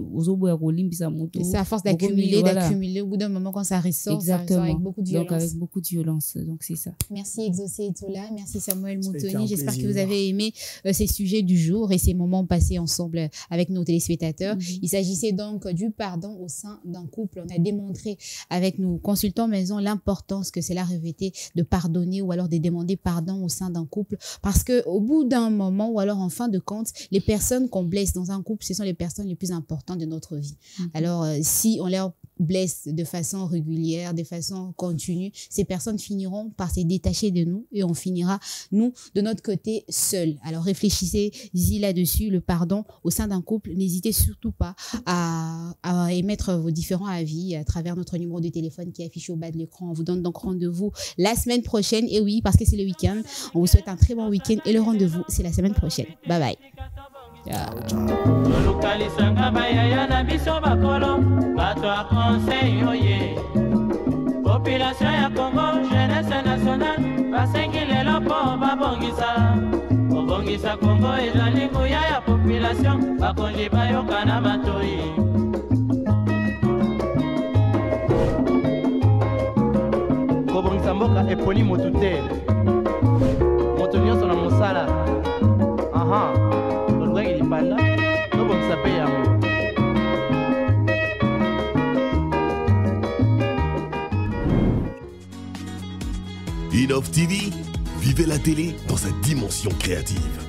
S3: à force d'accumuler au bout d'un moment quand ça ressort,
S5: exactement.
S3: Ça ressort avec beaucoup de violence.
S5: Donc avec beaucoup de violence, donc c'est ça.
S3: Merci Exaucé Etola, merci Samuel Moutoni. J'espère que vous avez aimé ces sujets du jour et ces moments passés ensemble avec nos téléspectateurs. Il s'agissait donc du pardon au sein d'un couple. On a démontré avec nos consultants maison l'importance que cela revêtait de pardonner ou alors de demander pardon au sein d'un couple, parce que au bout d'un moment ou alors en fin de compte, les personnes qu'on blesse dans un couple, ce sont les personnes les plus importantes de notre vie. Alors, si on leur blesse de façon régulière, de façon continue, ces personnes finiront par se détacher de nous et on finira, nous, de notre côté, seuls. Alors, réfléchissez-y là-dessus, le pardon au sein d'un couple. N'hésitez surtout pas à émettre vos différents avis à travers notre numéro de téléphone qui est affiché au bas de l'écran. On vous donne donc rendez-vous la semaine prochaine. Et oui, parce que c'est le week-end, on vous souhaite un très bon week-end et le rendez-vous, c'est la semaine prochaine. Bye bye.
S1: Tolukalisanga bayaya na biso bakolo bato a conseil oye population ya Congo jeunesse nationale basengi lelo mpo babongisa Congo ezali nguya ya population bakonzi bayoka na matoi
S2: kobongisa mboka eponi motu te moto nyonso na mosala
S12: Innov TV, vivez la télé dans sa dimension créative.